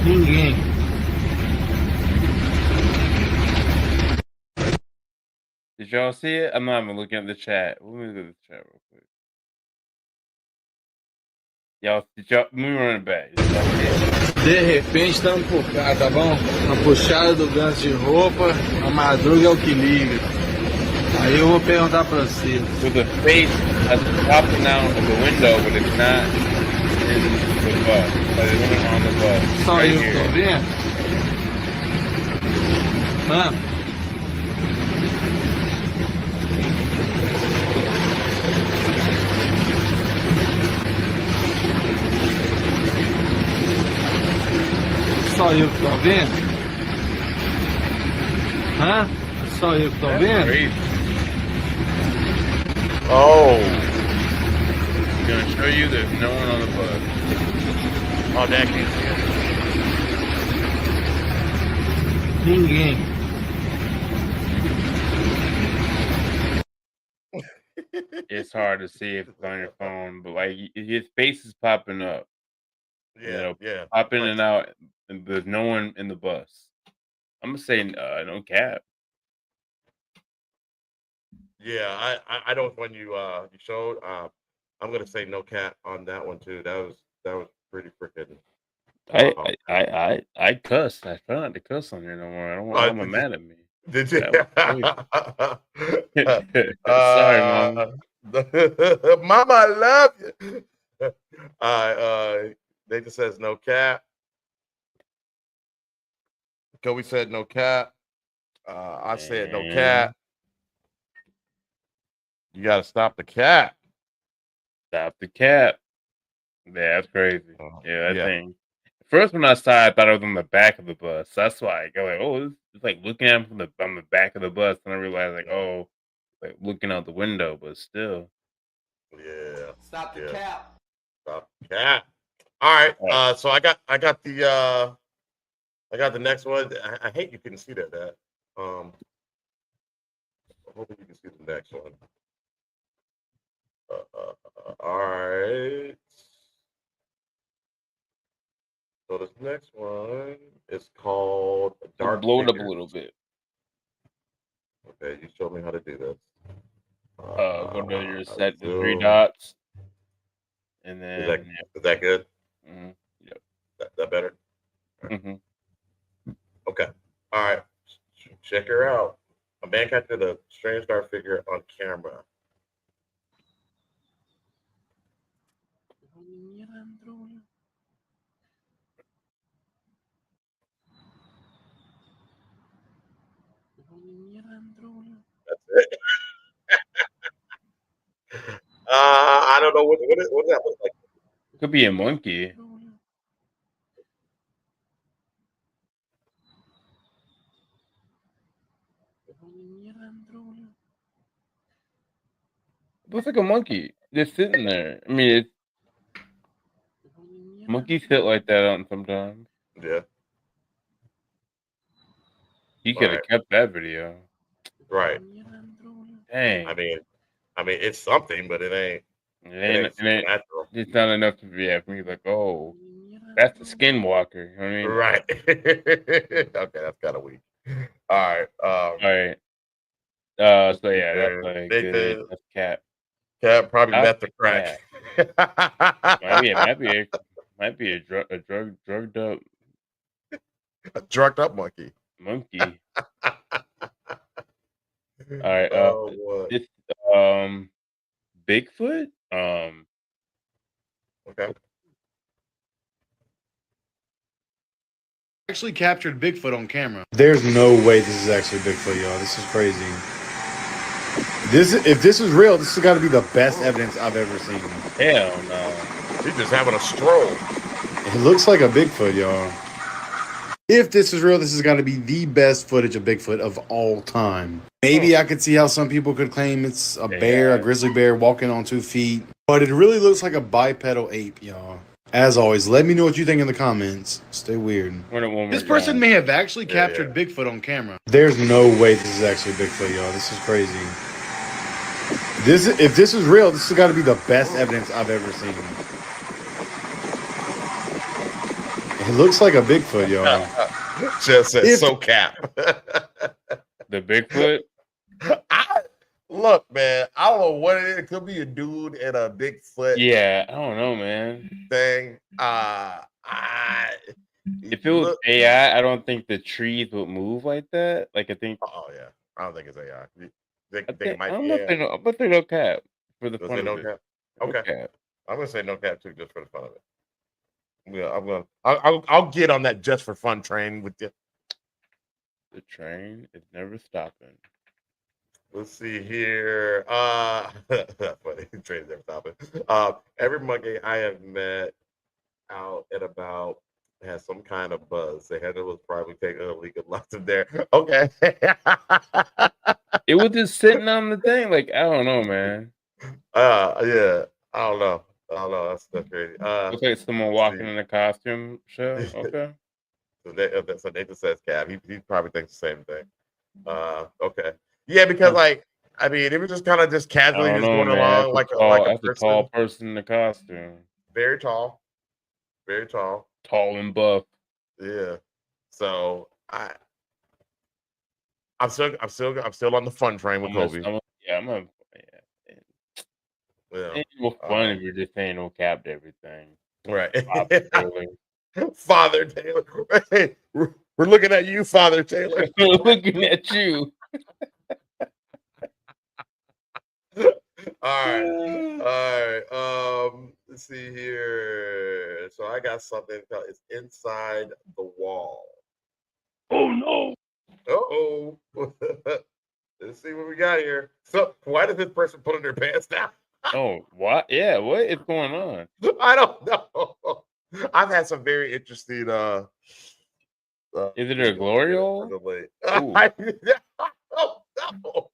Ninguém. Did y'all see it? I'm not even looking at the chat. Let me look at the chat real quick. Let me run it back. De repente estamos por cá, tá bom? A puxada do gancho de roupa, a madruga é o que liga. Aí eu vou perguntar pra você. With the face that's popping out of the window, but it's not in the bus. But it's only on the bus. Só right eu que here. tô vendo? Hã? Só eu que tô vendo? Hã? Só eu que tô vendo? Oh. I'm gonna show you there's no one on the bus. Oh, Dad can't see it. Ninguém. It's hard to see if it's on your phone, but like his face is popping up. Yeah. Pop in and out, and there's no one in the bus. I'm gonna say no cap. Yeah, I know when you showed. I'm gonna say no cat on that one too. That was pretty freaking. I cuss. I try not to cuss on here no more. I don't want Mama mad at me. Did you? Sorry, Mama. Mama, I love you. They just says no cat. Kobe said no cat. I said no cat. You gotta stop the cat. Stop the cat. Yeah, that's crazy. That yeah. thing. First when I saw it, I thought it was on the back of the bus. That's why I go like, oh, it's like looking at him on the back of the bus, and I realized like, oh, like looking out the window, but still. Yeah. Stop the cap. Stop the cat. All right. So I got the next one. I hate you couldn't see that. I'm hoping you can see the next one. All right. So this next one is called Dark. Blow it up a little bit. Okay, you showed me how to do this. Go to your set the 3 zoom. dots, and then Is that good? Yep. That better? Mm-hmm. Okay. All right. Check her out. A man captured a strange dark figure on camera. That's it. I don't know what that look like. Could be a monkey. Looks like a monkey just sitting there. I mean, monkeys sit like that on sometimes. Yeah. He could have kept that video. Right. Dang. I mean, it's something, but it ain't. Supernatural. It's not enough to be for me. Like, oh, that's the skinwalker. You know what I mean? Right. Okay, that's kind of weak. All right. All right. So yeah, that's like good. That's cat. Cat probably met the crack. might be a drugged up. A drugged up monkey. Monkey. All right. This Bigfoot. Okay. Actually captured Bigfoot on camera. There's no way this is actually Bigfoot, y'all. This is crazy. If this is real, this has got to be the best evidence I've ever seen. Hell no. He's just having a stroll. It looks like a Bigfoot, y'all. If this is real, this has got to be the best footage of Bigfoot of all time. Maybe I could see how some people could claim it's a bear, a grizzly bear walking on 2 feet. But it really looks like a bipedal ape, y'all. As always, let me know what you think in the comments. Stay weird. This person may have actually captured Bigfoot on camera. There's no way this is actually Bigfoot, y'all. This is crazy. If this is real, this has got to be the best evidence I've ever seen. It looks like a Bigfoot, y'all. Just said so cap. The Bigfoot? Look, man, I don't know what it is. It could be a dude in a Bigfoot. Yeah, I don't know, man. Thing. If it was AI, I don't think the trees would move like that. Like I think. Oh yeah, I don't think it's AI. I don't know if they know, but they no cap for the fun no of it. cap? No Okay, cap. I'm gonna say no cap too, just for the fun of it. Yeah, I'll get on that just for fun train with you. The train is never stopping. Let's see here. Funny. Train's never stopping. Every monkey I have met out and about has some kind of buzz. They had it was probably taking illegal lots of there. Okay. It was just sitting on the thing. Like, I don't know, man. Yeah. I don't know. That's crazy. Looks like someone walking in a costume show. Okay. So Nathan says Cab. He probably thinks the same thing. Okay. Yeah, because like I mean, it was just kind of just casually just going along like a tall person in a costume. Very tall. Very tall. Tall and buff. Yeah. So I'm still on the fun train with Kobe. It's more fun if you're just saying no cap to everything. Right. Father Taylor. Father Taylor. Hey, we're looking at you, Father Taylor. We're looking at you. All right. Let's see here. So I got something called it's inside the wall. Oh no. Uh-oh. Let's see what we got here. So why does this person put in their pants down? Oh, what? Yeah, what is going on? I don't know. I've had some very interesting is it a glory hole? Oh, no.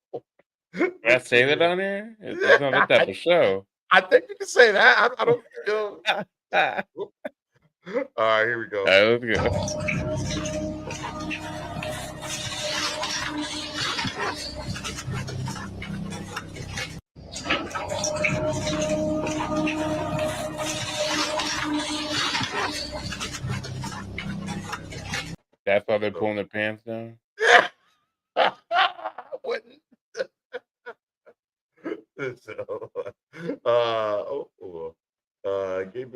Can I say that on here? It's not that type of show. I think you can say that. I don't know. All right, here we go. All right, let's go. That's why they're pulling their pants down? wouldn't. So, give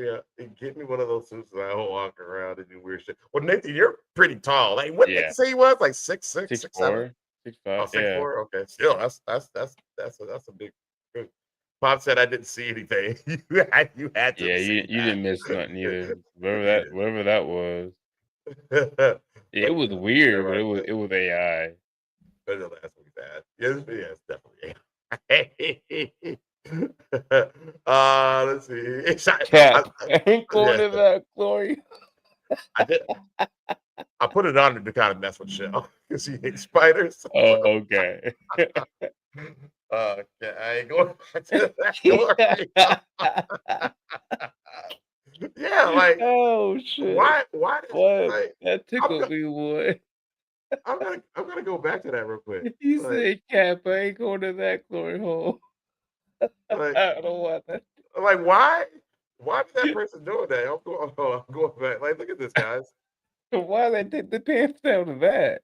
me one of those suits and I'll walk around and do weird shit. Well, Nathan, you're pretty tall. Like, what did Yeah. Nathan say he was? Like 6'6", 6'7"? 6'4", Oh, 6'5". 6'4". Yeah. Okay, still that's a big. Pop said I didn't see anything. you had to Yeah, have you seen you that. didn't miss nothing either. You Whatever that was. didn't. It was weird, but it was AI. Better than last week's ad. Yes, definitely. Let's see. Cat, I ain't going to that glory. I did. I put it on to kind of mess with Shell because he hates spiders. Oh, okay. I ain't going back to that glory. Yeah, like Oh shit! why What? like That tickled me, boy. I'm gonna go back to that real quick. You Like, said, "Cap, I ain't going to that glory hole." like, I don't want that. like why did that person doing that? I'm going back. Like, look at this, guys. Why they take the pants down to that?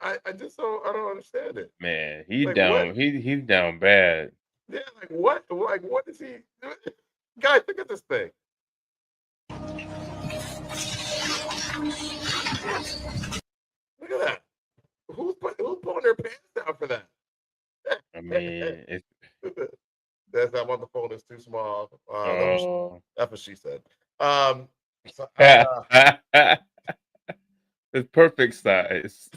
I just I don't understand it. Man, he's Like down. what? He's down bad. Yeah, like what? Like what is he? Guys, look at this thing. Look at that. Who's pulling their pants down for that? I mean, it's That's not on the phone. It's too small. oh, That's what she said. So it's perfect size.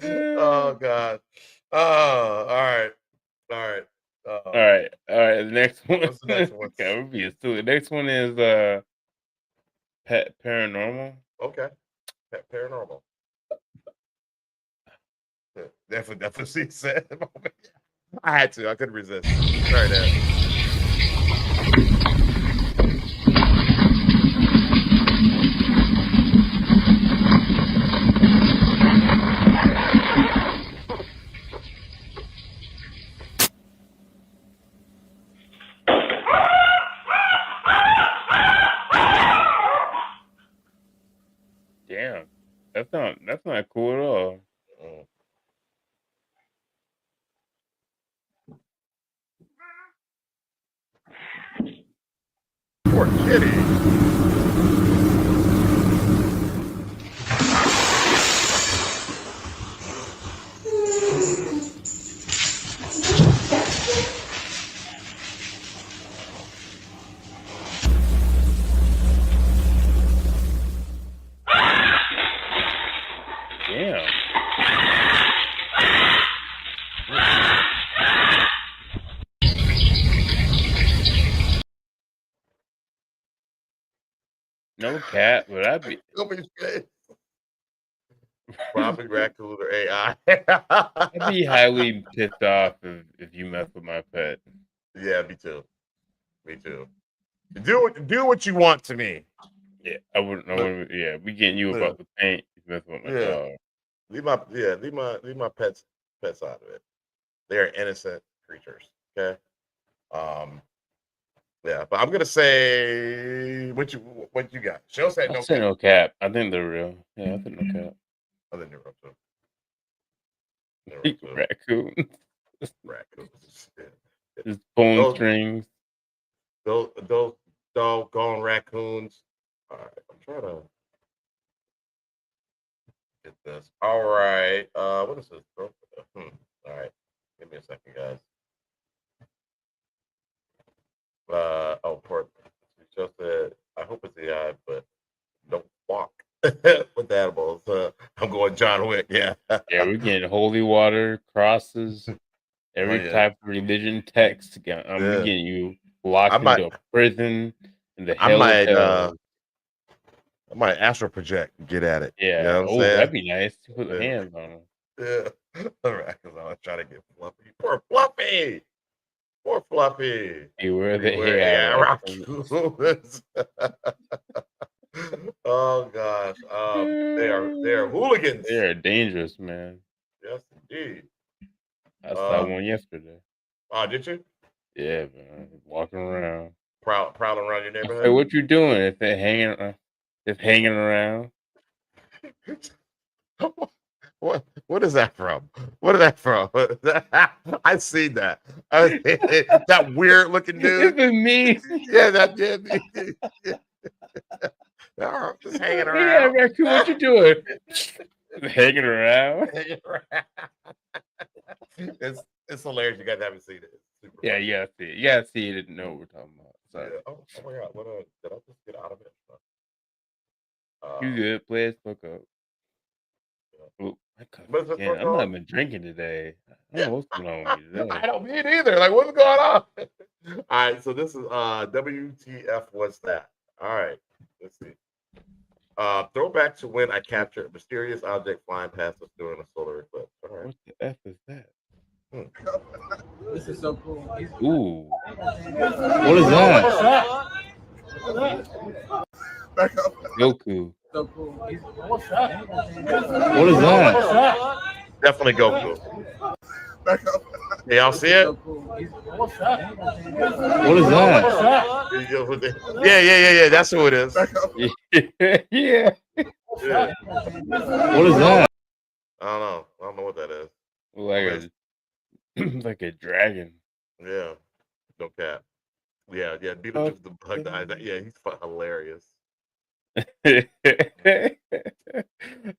Oh God. Oh, all right. All right. The next one. What's the next one? Okay, we'll be silly. The next one is pet paranormal. Okay. Paranormal. That's what she said. I had to. I couldn't resist. Sorry, Dad. Damn, that's not cool at all. Poor kitty. Damn. No cat, but I'd be Probably raccoon or AI. I'd be highly pissed off if you mess with my pet. Yeah, me too. Me too. Do what you want to me. Yeah, I wouldn't. Yeah, we getting you about the paint. You mess with my dog. Leave my pets out of it. They are innocent creatures. Okay. Yeah, but I'm gonna say what you got. She'll say I'll say no cap. I think they're real. Yeah, I think no cap. I think they're real too. Raccoons. Raccoons. Yeah. Just bone strings. Those doggone raccoons. All right, I'm trying to get this. All right. What is this? All right. Give me a second, guys. Poor. She just said, I hope it's the eye, but don't walk with the animals. I'm going John Wick. Yeah. Yeah, we're getting holy water, crosses, every type of religion text. I'm getting you locked into a prison in the hell of hell. I might astral project and get at it. Yeah. You know what I'm Oh, saying? that'd be nice. Put the hands on them. Yeah. All right, because I was trying to get Fluffy. Poor Fluffy. Poor Fluffy. Beware the AI AI raccoons. Oh gosh. They are hooligans. They are dangerous, man. Yes, indeed. I saw one yesterday. Oh, did you? Yeah, man. Walking around. prowling around your Hey, neighborhood. what you doing? If hanging around. What is that from? What is that from? I've seen that. That weird looking dude. It's me. Yeah, that dude. Oh, just hanging Yeah, around. Raccoon, what you doing? Hanging around. It's hilarious. You guys haven't seen it. It's super Yeah, funny. yeah, see it. Yeah, see it. Didn't know what we're talking about. Sorry. Yeah. Oh my god. What did I just get out of it? You good? Play it, fuck up. Oop, I cut What's the again. fuck I'm not on? been drinking today. I don't know what's going on with me today. I don't mean either. Like, what's going on? All right, so this is WTF. What's that? All right, let's see. Throwback to when I captured a mysterious object flying past us during a solar eclipse. All right. What the F is that? This is so cool. Ooh. What is that? Goku. So cool. What is that? Definitely Goku. Yeah, y'all see it? What is that? Yeah. That's who it is. Yeah. Yeah. What is that? I don't know what that is. Like a dragon. Yeah. No cap. Yeah. Beetlejuice the bug guy. Yeah, he's hilarious.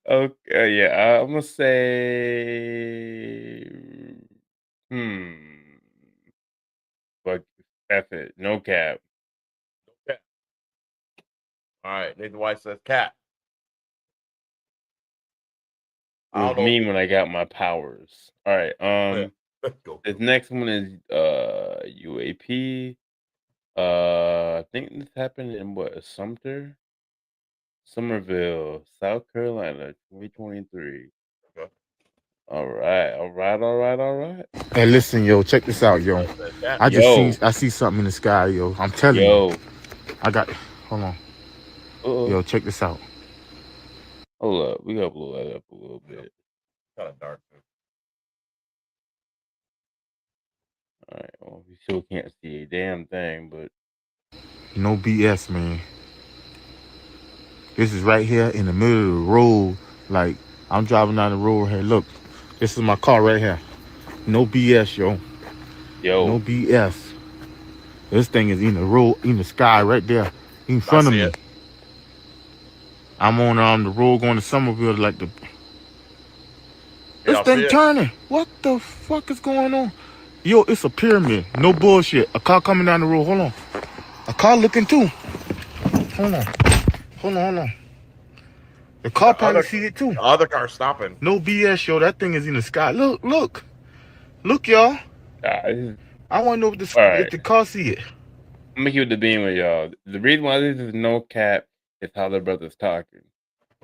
Okay, yeah. I'm gonna say, but F it, no cap. Okay. All right. Nathan White says cat. It was me when I got my powers. All right. This next one is UAP. I think this happened in Sumter? Somerville, South Carolina, 2023. Okay. All right. Hey, listen, yo, check this out, yo. I see something in the sky, yo. I'm telling you. Hold on. Yo, check this out. Hold up. We gotta blow that up a little bit. Kind of dark. All right. Well, we still can't see a damn thing, but No BS, man. This is right here in the middle of the road. Like, I'm driving down the road here. Look, this is my car right here. No BS, yo. No BS. This thing is in the road, in the sky right there, in front of me. I'm on the road going to Somerville, like the. This thing turning. What the fuck is going on? Yo, it's a pyramid. No bullshit. A car coming down the road. Hold on. A car looking too. Hold on. The car probably see it too. The other car stopping. No BS, yo. That thing is in the sky. Look, y'all. I want to know if the car see it. I'm gonna keep the beam with y'all. The reason why this is no cap is how their brother's talking.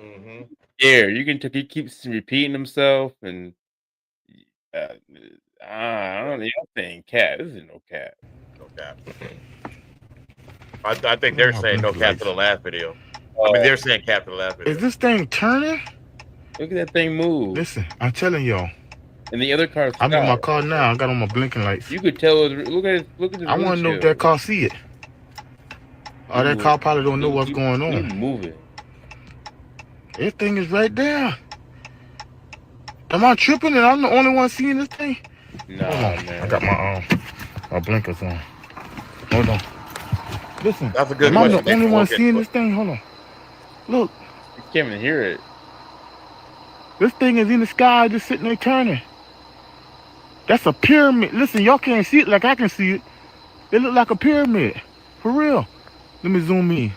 Mm-hmm. Yeah, you can he keeps repeating himself, and I don't know. Y'all saying cat. This is no cap. No cap. I think they're saying no cap to the last video. I mean, they're saying cap to the last video. Is this thing turning? Look at that thing move. Listen, I'm telling y'all. And the other car. I'm in my car now. I got on my blinking lights. You could tell. Look at the. I want to know if that car see it. Or that car probably don't know what's going on. Move it. This thing is right there. Am I tripping and I'm the only one seeing this thing? Nah, man. I got my blinkers on. Hold on. Listen. That's a good am I question. the only one seeing this thing? Hold on. Look. You can't even hear it. This thing is in the sky, just sitting there turning. That's a pyramid. Listen, y'all can't see it like I can see it. It look like a pyramid. For real. Let me zoom in. You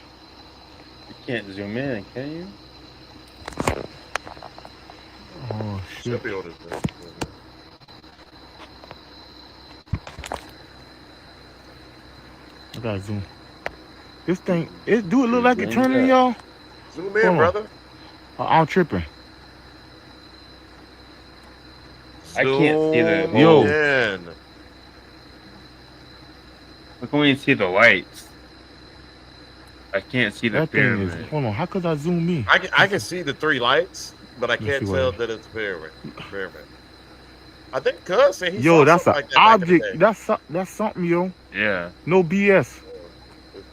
can't zoom in, can you? Oh, shit. I gotta zoom. This thing, do it look like it turning, y'all? Zoom in, brother. I'm tripping. I can't see the yo. Look when you see the lights. I can't see the that pyramid. Thing is, hold on, how could I zoom in? I can see the three lights, but I can't tell that it's pyramid. I think Cuz said he yo, saw that's an like that object. That's something, yo. Yeah. No BS.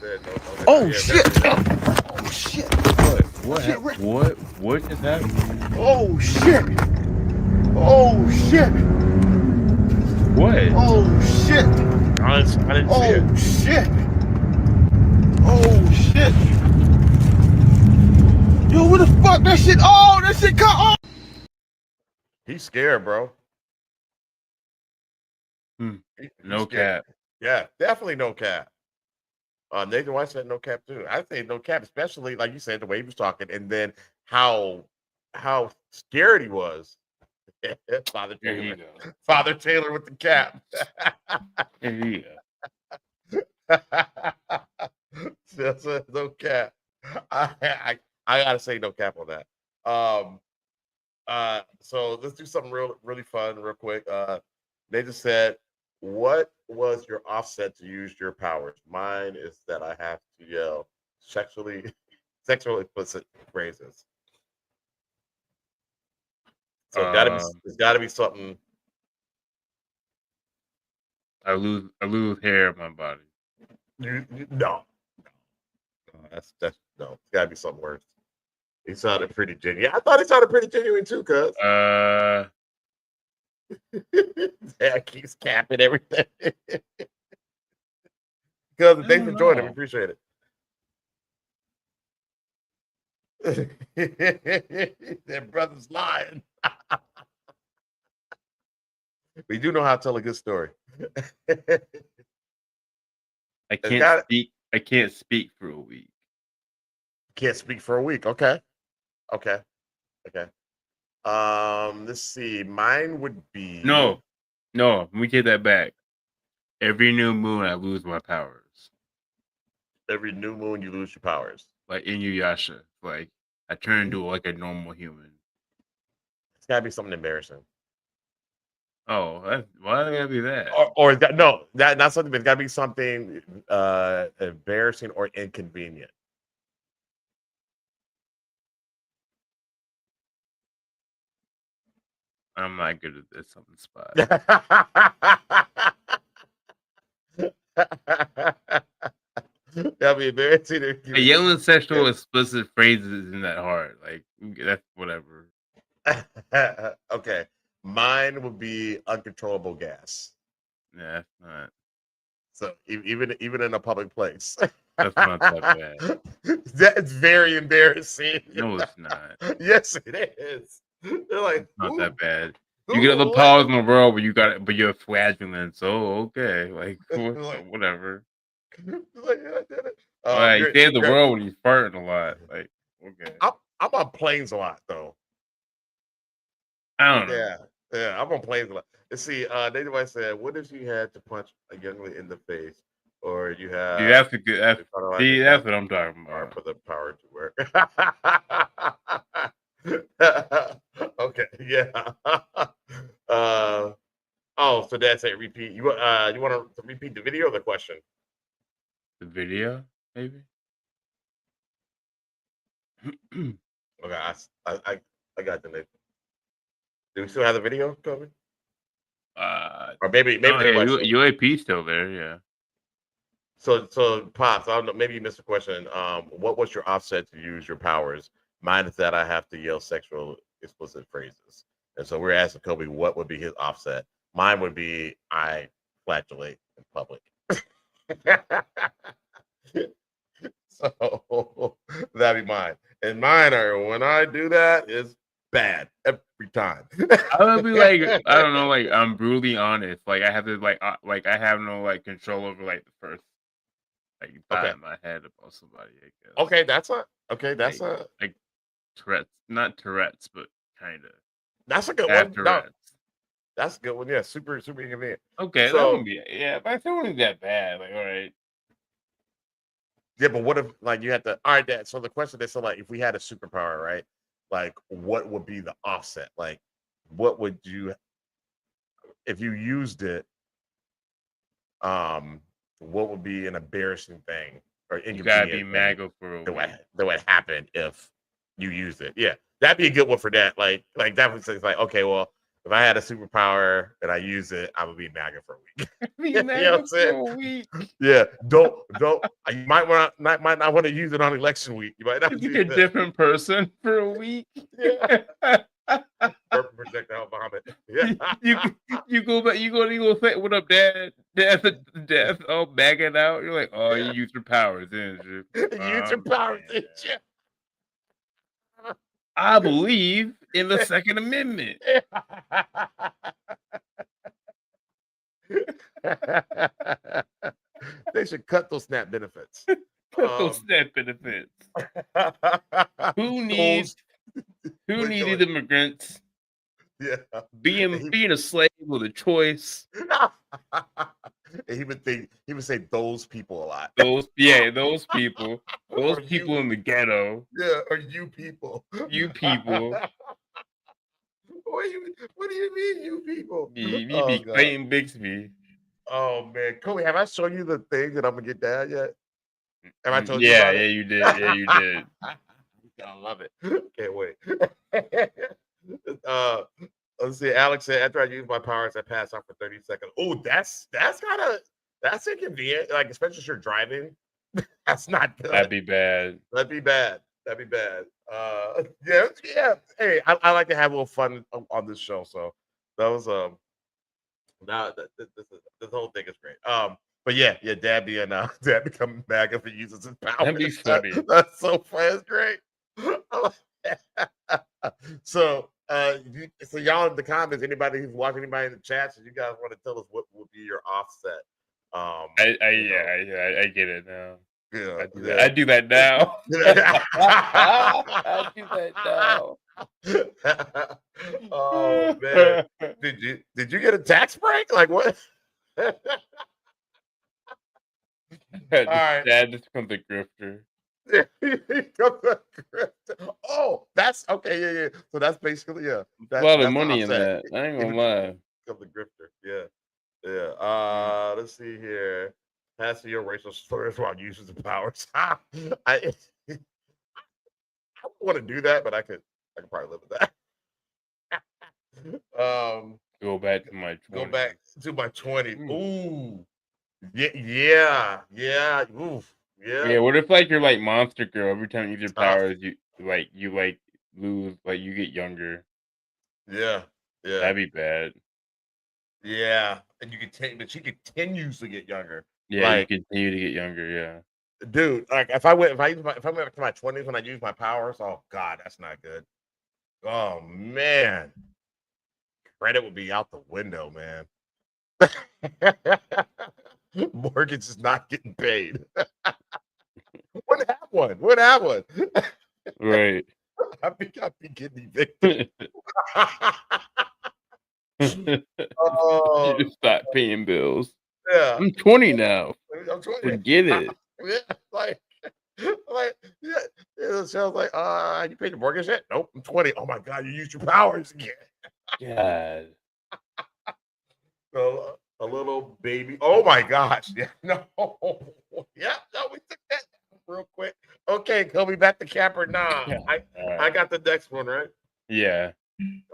Oh shit! Oh shit! What just happened? Oh shit! Oh shit! What? Oh shit! I didn't see it. Oh shit! Oh shit! Yo, what the fuck? That shit! Oh, that shit cut off! He's scared, bro. He's No scared. cap. Yeah, definitely no cap. Nathan White said no cap too. I say no cap, especially like you said, the way he was talking, and then how scared he was. Father There Taylor. you go. Father Taylor with the cap. There you That's no cap. I gotta say no cap on that. So let's do something really fun, real quick. Nathan said, "What was your offset to use your powers?" Mine is that I have to yell sexually explicit phrases. So it's gotta be something. I lose hair in my body. No, that's no. It's gotta be something worse. He sounded pretty genuine. I thought he sounded pretty genuine too, cuz. Yeah, keeps capping everything. Because thanks for joining. We appreciate it. That brother's lying. We do know how to tell a good story. I can't speak. I can't speak for a week. Can't speak for a week. Okay. Let's see. Mine would be No. Let me take that back. Every new moon, I lose my powers. Every new moon, you lose your powers. Like Inuyasha. Like I turn into like a normal human. It's gotta be something embarrassing. Oh, why does it gotta be that? Or is that no? That not something. It's gotta be something embarrassing or inconvenient. I'm not good at this on the spot. That'd be embarrassing. Yelling sexual explicit phrases isn't that hard. Like that's whatever. Okay, mine would be uncontrollable gas. Yeah, that's not. So even in a public place, That's not that bad. That's very embarrassing. No, it's not. Yes, it is. They're like, It's not that bad. Who You get all the let- powers in the world, but you're flagellant. So okay, like whatever. You save the world when you farting a lot. Like okay. I'm on planes a lot though. I don't know. Yeah, I'm on planes a lot. Let's see. Nathan White said, "What if you had to punch a young lady in the face, or you have?" Dude, that's a good. That's what I'm talking about. For the power to work. Okay, yeah. So that's it. Repeat. You want to repeat the video or the question? The video, maybe. Okay, I got the name. Do we still have the video coming? Or maybe the question. UAP still there, yeah. So Pops, I don't know, maybe you missed the question. What was your offset to use your powers? Mine is that I have to yell sexual explicit phrases. And so we're asking Kobe what would be his offset. Mine would be I flatulate in public. So that'd be mine. And mine are when I do that, it's bad every time. I would be like, I don't know, like I'm brutally honest. Like I have to like I have no like control over like the first like thought in my head about somebody. I guess. Okay, that's like Tourette's, not Tourette's, but kind of. That's a good one. Tourette's. No, that's a good one. Yeah, super inconvenient. Okay, so, that wouldn't be. Yeah, but it wouldn't be that bad. Like, all right. Yeah, but what if like you had to? All right, Dad. So the question is, so like, if we had a superpower, right? Like, what would be the offset? Like, what would you, if you used it? What would be an embarrassing thing or inconvenient? You gotta be MAGA for a week. That would happen if you used it. Yeah, that'd be a good one for that. Like that was like, okay, well, if I had a superpower and I use it, I would be MAGA for a week. Be You know what MAGA I'm for saying? a week. Yeah, don't. You might not want to use it on election week. You might not. You do get a that. different person for a week. Yeah. Purple projectile vomit. Yeah. You go back. You go say, "What up, Dad? Dad." Oh, bagging out. You're like, "Oh, you used your powers, didn't you?" Use your powers, didn't you? I believe in the Second Amendment. They should cut those SNAP benefits. Cut those SNAP benefits. Who needs? Who needed immigrants? Yeah, being a slave with a choice. He would say those people a lot. Those people. Those people in the ghetto. Yeah, or you people. You people. What do you mean, you people? You be Clayton Bixby. Oh man, Kobe, have I shown you the thing that I'm gonna get down yet? Have I told you Yeah, about it? you did. Yeah, you did. I love it. Can't wait. Let's see. Alex said, after I use my powers, I pass out for 30 seconds. Oh, that's inconvenient. Like, especially if you're driving. That's not good. That'd be bad. That'd be bad. Yeah. Hey, I like to have a little fun on this show. So that was this whole thing is great. But yeah, Dad becoming MAGA for using his power. That'd be funny. That's so fun. It's great. So so y'all in the comments, anybody who's watching, anybody in the chat, so you guys want to tell us what would be your offset? I get it now. Yeah, I do that now. I do that now. Oh man, did you get a tax break? Like what? All right. Dad just becomes a grifter. Oh, that's okay. Yeah. So that's basically That's a lot of money in that. I ain't gonna lie. Become the grifter. Yeah. Let's see here. Pass your racial slurs while using the powers. I want to do that, but I could probably live with that. Go back to my 20s. Go back to my 20s. Ooh. Yeah. Oof. Yeah. What if like you're like Monster Girl? Every time you use your powers, you lose, like you get younger. Yeah. That'd be bad. Yeah, and but she continues to get younger. Yeah, like, you continue to get younger. Yeah, dude. Like if I went to my 20s when I use my powers, oh god, that's not good. Oh man, credit would be out the window, man. Mortgage is not getting paid. Wouldn't have one. Right. I'd be getting evicted. You just stop paying bills. Yeah, I'm 20 now. I'm 20. Forget it. Yeah, it sounds like you paid the mortgage yet? Nope, I'm 20. Oh my god, you used your powers again. God. So a little baby. Oh my gosh. Yeah, no. Yeah, no, we took that real quick. Okay, Kobe, back to Capper. Nah, I got the next one, right? Yeah.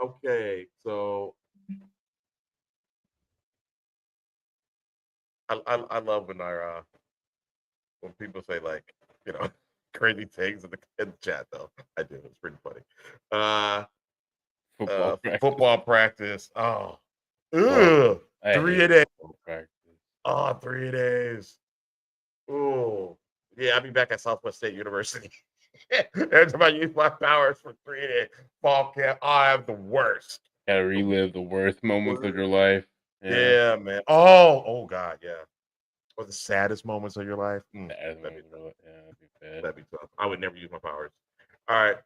Okay, so I love when when people say like, crazy things in the chat though. I do. It's pretty funny. Football practice. Oh. Ugh. 3 a day. Oh, 3 days. Oh. Yeah, I'll be back at Southwest State University. Every time I use my powers for 3 days fall camp, I have the worst. Gotta relive the worst moments of your life. Yeah, man. Oh God, yeah. Or the saddest moments of your life. That'd be bad. That'd be tough. I would never use my powers. All right.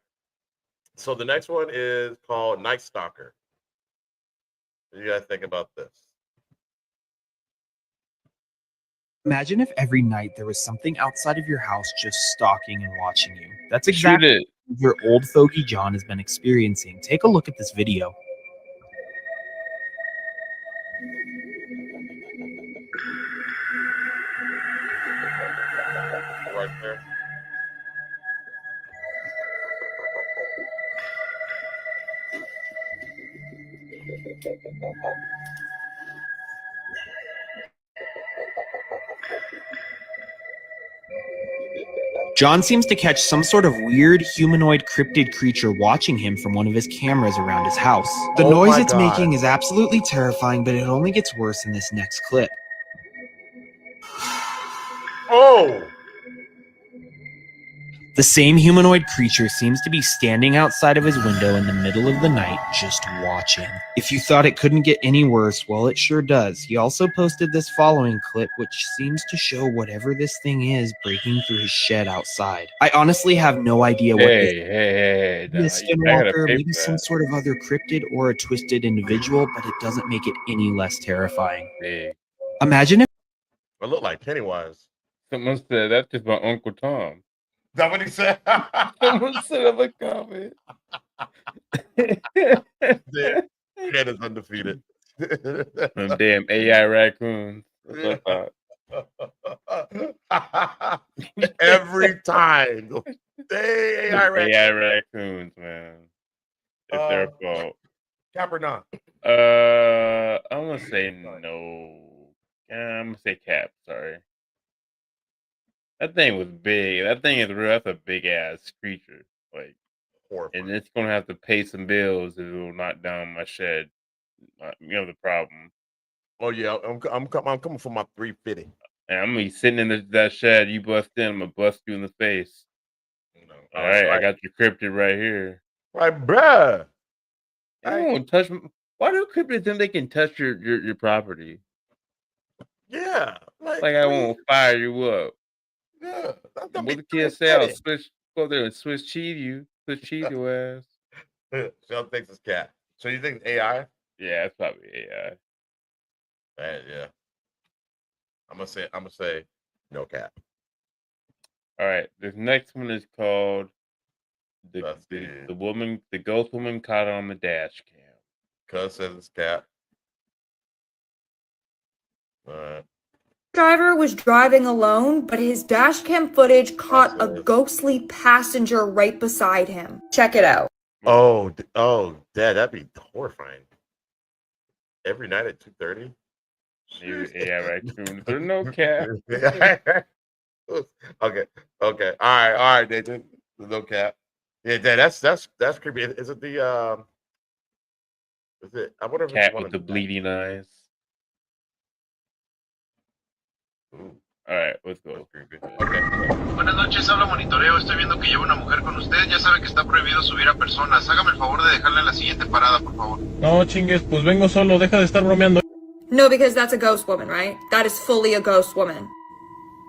So the next one is called Night Stalker. What do you guys think about this? Imagine if every night there was something outside of your house just stalking and watching you. That's exactly what your old fogey John has been experiencing. Take a look at this video. Right there. John seems to catch some sort of weird humanoid cryptid creature watching him from one of his cameras around his house. The Oh noise my it's God. making is absolutely terrifying, but it only gets worse in this next clip. Oh! The same humanoid creature seems to be standing outside of his window in the middle of the night, just watching. If you thought it couldn't get any worse, well, it sure does. He also posted this following clip, which seems to show whatever this thing is breaking through his shed outside. I honestly have no idea what this is. Hey, Maybe a I gotta skinwalker, pay maybe for some that. sort of other cryptid or a twisted individual, but it doesn't make it any less terrifying. Big. Imagine if It looked like Pennywise. Someone said that's just my Uncle Tom. Is that what he said? Someone said in the comment. Ken is undefeated. Them damn AI raccoons. That's what I thought. Every time. They AI AI raccoons, man. It's their fault. Cap or not? I'm gonna say no. I'm gonna say cap. Sorry. That thing was big. That thing is real. That's a big ass creature. Like, horrifying. And it's gonna have to pay some bills if it will knock down my shed. You know the problem. Oh yeah, I'm coming for my 350. And I'm gonna be sitting in that shed. You bust in, I'm gonna bust you in the face. All right, I got your cryptid right here. Right, bruh. I don't want to touch. Why do cryptids think they can touch your property? Yeah, Like I won't fire you up. Yeah, what the kids say? I'll go there and Swiss cheese your ass. Shell thinks it's cat. So you think AI? Yeah, it's probably AI. Yeah. I'm gonna say no cat. All right, this next one is called the ghost woman caught on the dash cam. Cuz says it's cat. All right. Driver was driving alone, but his dashcam footage caught a ghostly passenger right beside him. Check it out. Oh, Dad, that'd be horrifying. Every night at 2:30. Yeah, right. There's no cat. Okay. All right, Nathan. There's no cat. Yeah, Dad, that's creepy. Is it the Is it? I wonder if cat it's one with of the bleeding eyes. All right, let's go. Buenas noches, habla Monitoreo. Estoy viendo que lleva una mujer con usted. Ya sabe que está prohibido subir a personas. Hágame el favor de dejarla en la siguiente parada, por favor. No, chingues, pues vengo solo. Deja de estar bromeando. No, because that's a ghost woman, right? That is fully a ghost woman.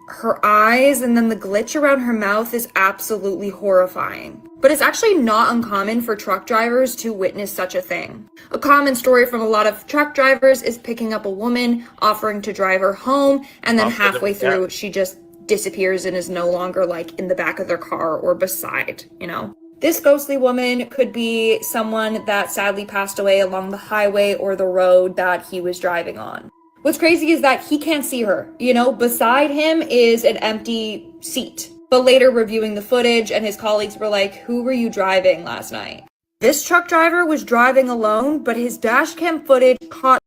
Her eyes and then the glitch around her mouth is absolutely horrifying. But it's actually not uncommon for truck drivers to witness such a thing. A common story from a lot of truck drivers is picking up a woman, offering to drive her home, and then halfway through she just disappears and is no longer like in the back of their car or beside, you know? This ghostly woman could be someone that sadly passed away along the highway or the road that he was driving on. What's crazy is that he can't see her. You know, beside him is an empty seat. But later reviewing the footage and his colleagues were like, who were you driving last night? This truck driver was driving alone, but his dashcam footage caught...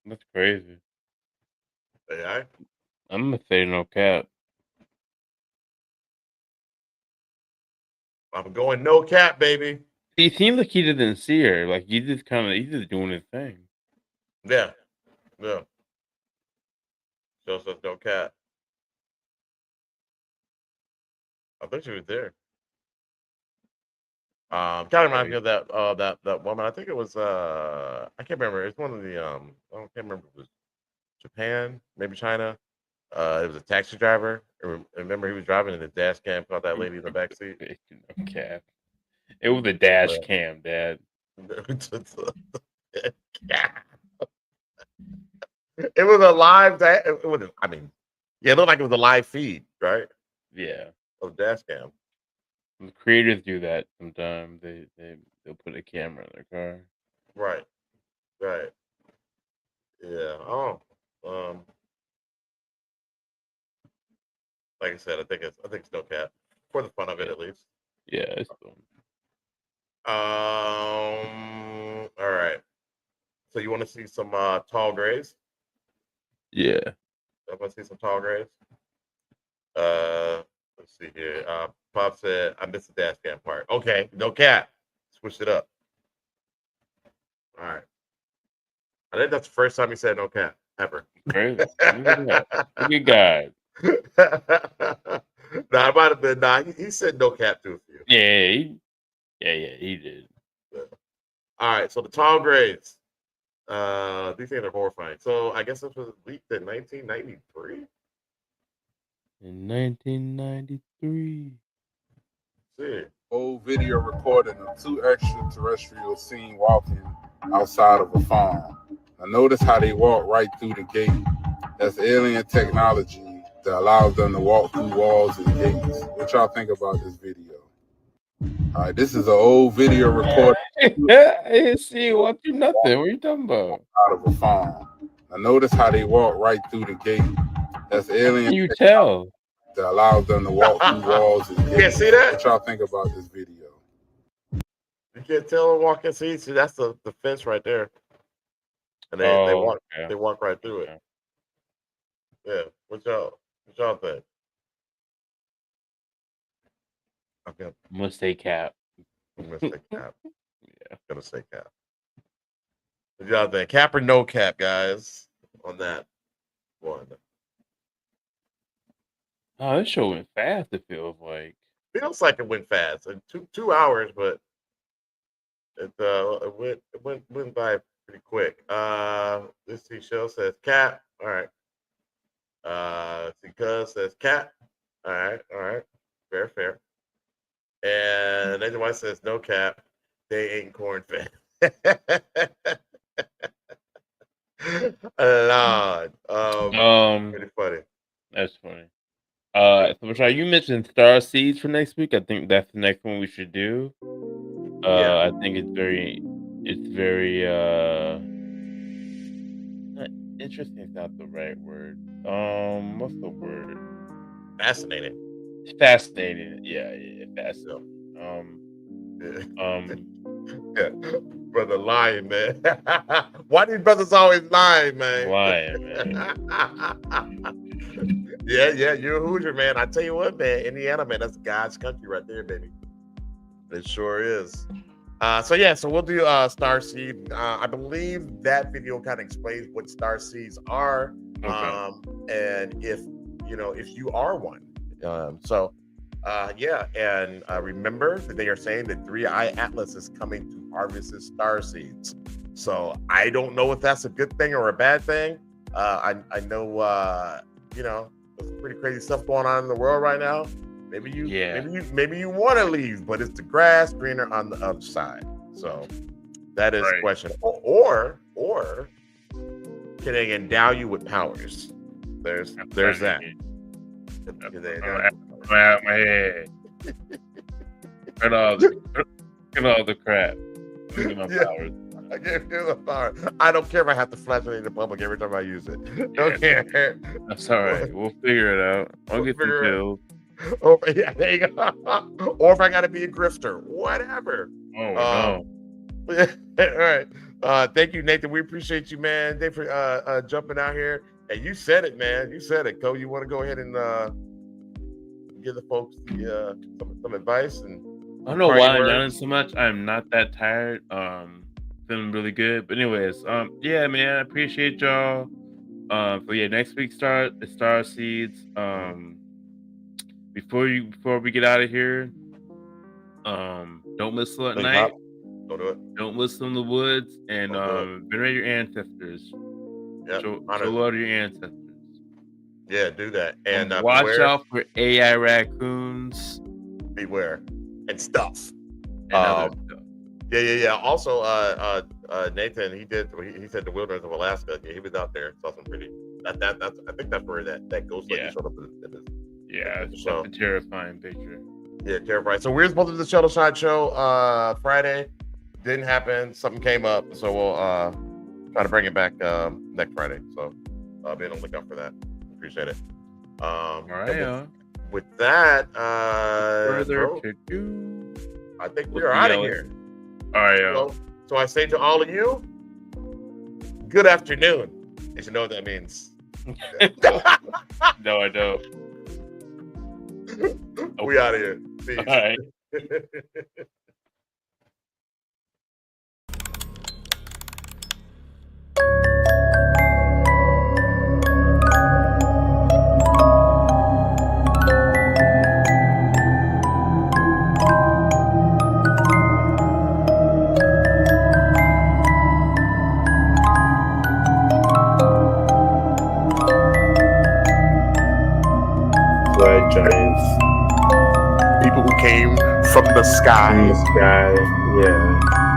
That's crazy. AI? I'm gonna say no cat. I'm going no cat, baby. He seemed like he didn't see her. Like he's just doing his thing. Yeah. So no cat. I think she was there. Kind of reminds me of that woman. I think it was I can't remember. It's one of the I can't remember if it was Japan, maybe China. It was a taxi driver. I remember he was driving and the dash cam caught that lady in the back seat. Cat. It was a dash cam, Dad. It was a live. It looked like it was a live feed, right? Yeah. Of dash cam. The creators do that sometimes. They'll put a camera in their car. Right. Yeah. Like I said, I think it's no cat for the fun of it, at least. Yeah, it's cool. All right. So you want to see some tall grays? Yeah. I want to see some tall grays. Let's see here. Pop said I missed the dash cam part. Okay, no cap. Switch it up. All right. I think that's the first time he said no cap ever. Crazy. Good guy. Nah, I might have been. Nah, he said no cap too. Yeah, he did. All right, so the tall grades. These things are horrifying. So I guess this was leaked in 1993. In 1993. See. Old video recording of two extraterrestrials seen walking outside of a farm. Now notice how they walk right through the gate. That's alien technology that allows them to walk through walls and gates. What y'all think about this video? All right, this is an old video recording. I didn't see you watching nothing. What are you talking about? Out of a farm. Now notice how they walk right through the gate. That's alien. You tell. That allows them to walk through walls and gates. You can't see that? What y'all think about this video? You can't tell them walking. See, that's the fence right there, and they walk right through it. Yeah, what y'all think? Okay, I'm gonna say cap. I'm gonna say cap. Yeah, I'm gonna say cap. What y'all think? Cap or no cap, guys? On that one. Oh, this show went fast. It feels like. Feels like it went fast. In 2 hours, but it went by pretty quick. This show says cap. All right. Because says cap. All right. Fair. And then wife says no cap. They ain't corn fed. Lord. Pretty funny. That's funny. So Rashad, you mentioned Star Seeds for next week. I think that's the next one we should do. I think it's very interesting is not the right word. What's the word? Fascinating. It's fascinating. Yeah, fascinating. Yeah. Brother lying, man. Why these brothers always lying, man? Lying, man. Yeah, you're a Hoosier, man. I tell you what, man, Indiana, man, that's God's country right there, baby. It sure is. So we'll do Starseed. I believe that video kind of explains what Starseeds are, and if you are one. And remember that they are saying that 3-Eye Atlas is coming to harvest his star seeds. So I don't know if that's a good thing or a bad thing. I know there's pretty crazy stuff going on in the world right now. Maybe you want to leave, but it's the grass greener on the other side. So that is the question. Or can they endow you with powers? There's that. Out my head. Cut all the crap. Look at my powers. I gave you the power. I don't care if I have to flash it in the public every time I use it. Don't care. That's all right. We'll figure it out. I'll get some kills. There you go. Or if I got to be a grifter, whatever. Oh no. All right. Thank you, Nathan. We appreciate you, man. Thanks for jumping out here. And you said it, man. You said it, Co. You want to go ahead and give the folks some advice? And I don't know why I'm yawning so much. I'm not that tired. Feeling really good. But anyways, yeah, man, I appreciate y'all. Next week Star Seeds. Before we get out of here, don't whistle at night. Don't do it. Don't whistle in the woods, and venerate your ancestors. Yeah, show love to your ancestors. Yeah, do that. And watch out for AI raccoons. Beware. And stuff. And other stuff. Yeah. Also, Nathan, he said the wilderness of Alaska. Yeah, he was out there. Saw some pretty. I think that's where that ghost lady showed up. Yeah, it's a terrifying picture. Yeah, terrifying. So we're supposed to do the Shuttle Shine show Friday. Didn't happen. Something came up, so we'll try to bring it back next Friday. So be on the lookout for that. Appreciate it. All right. With that, I think we are out of here. All right. So I say to all of you, Good afternoon. You should know what that means. No, I don't. We out of here. Peace. All right. Red giants. People who came from the sky. From the sky, yeah.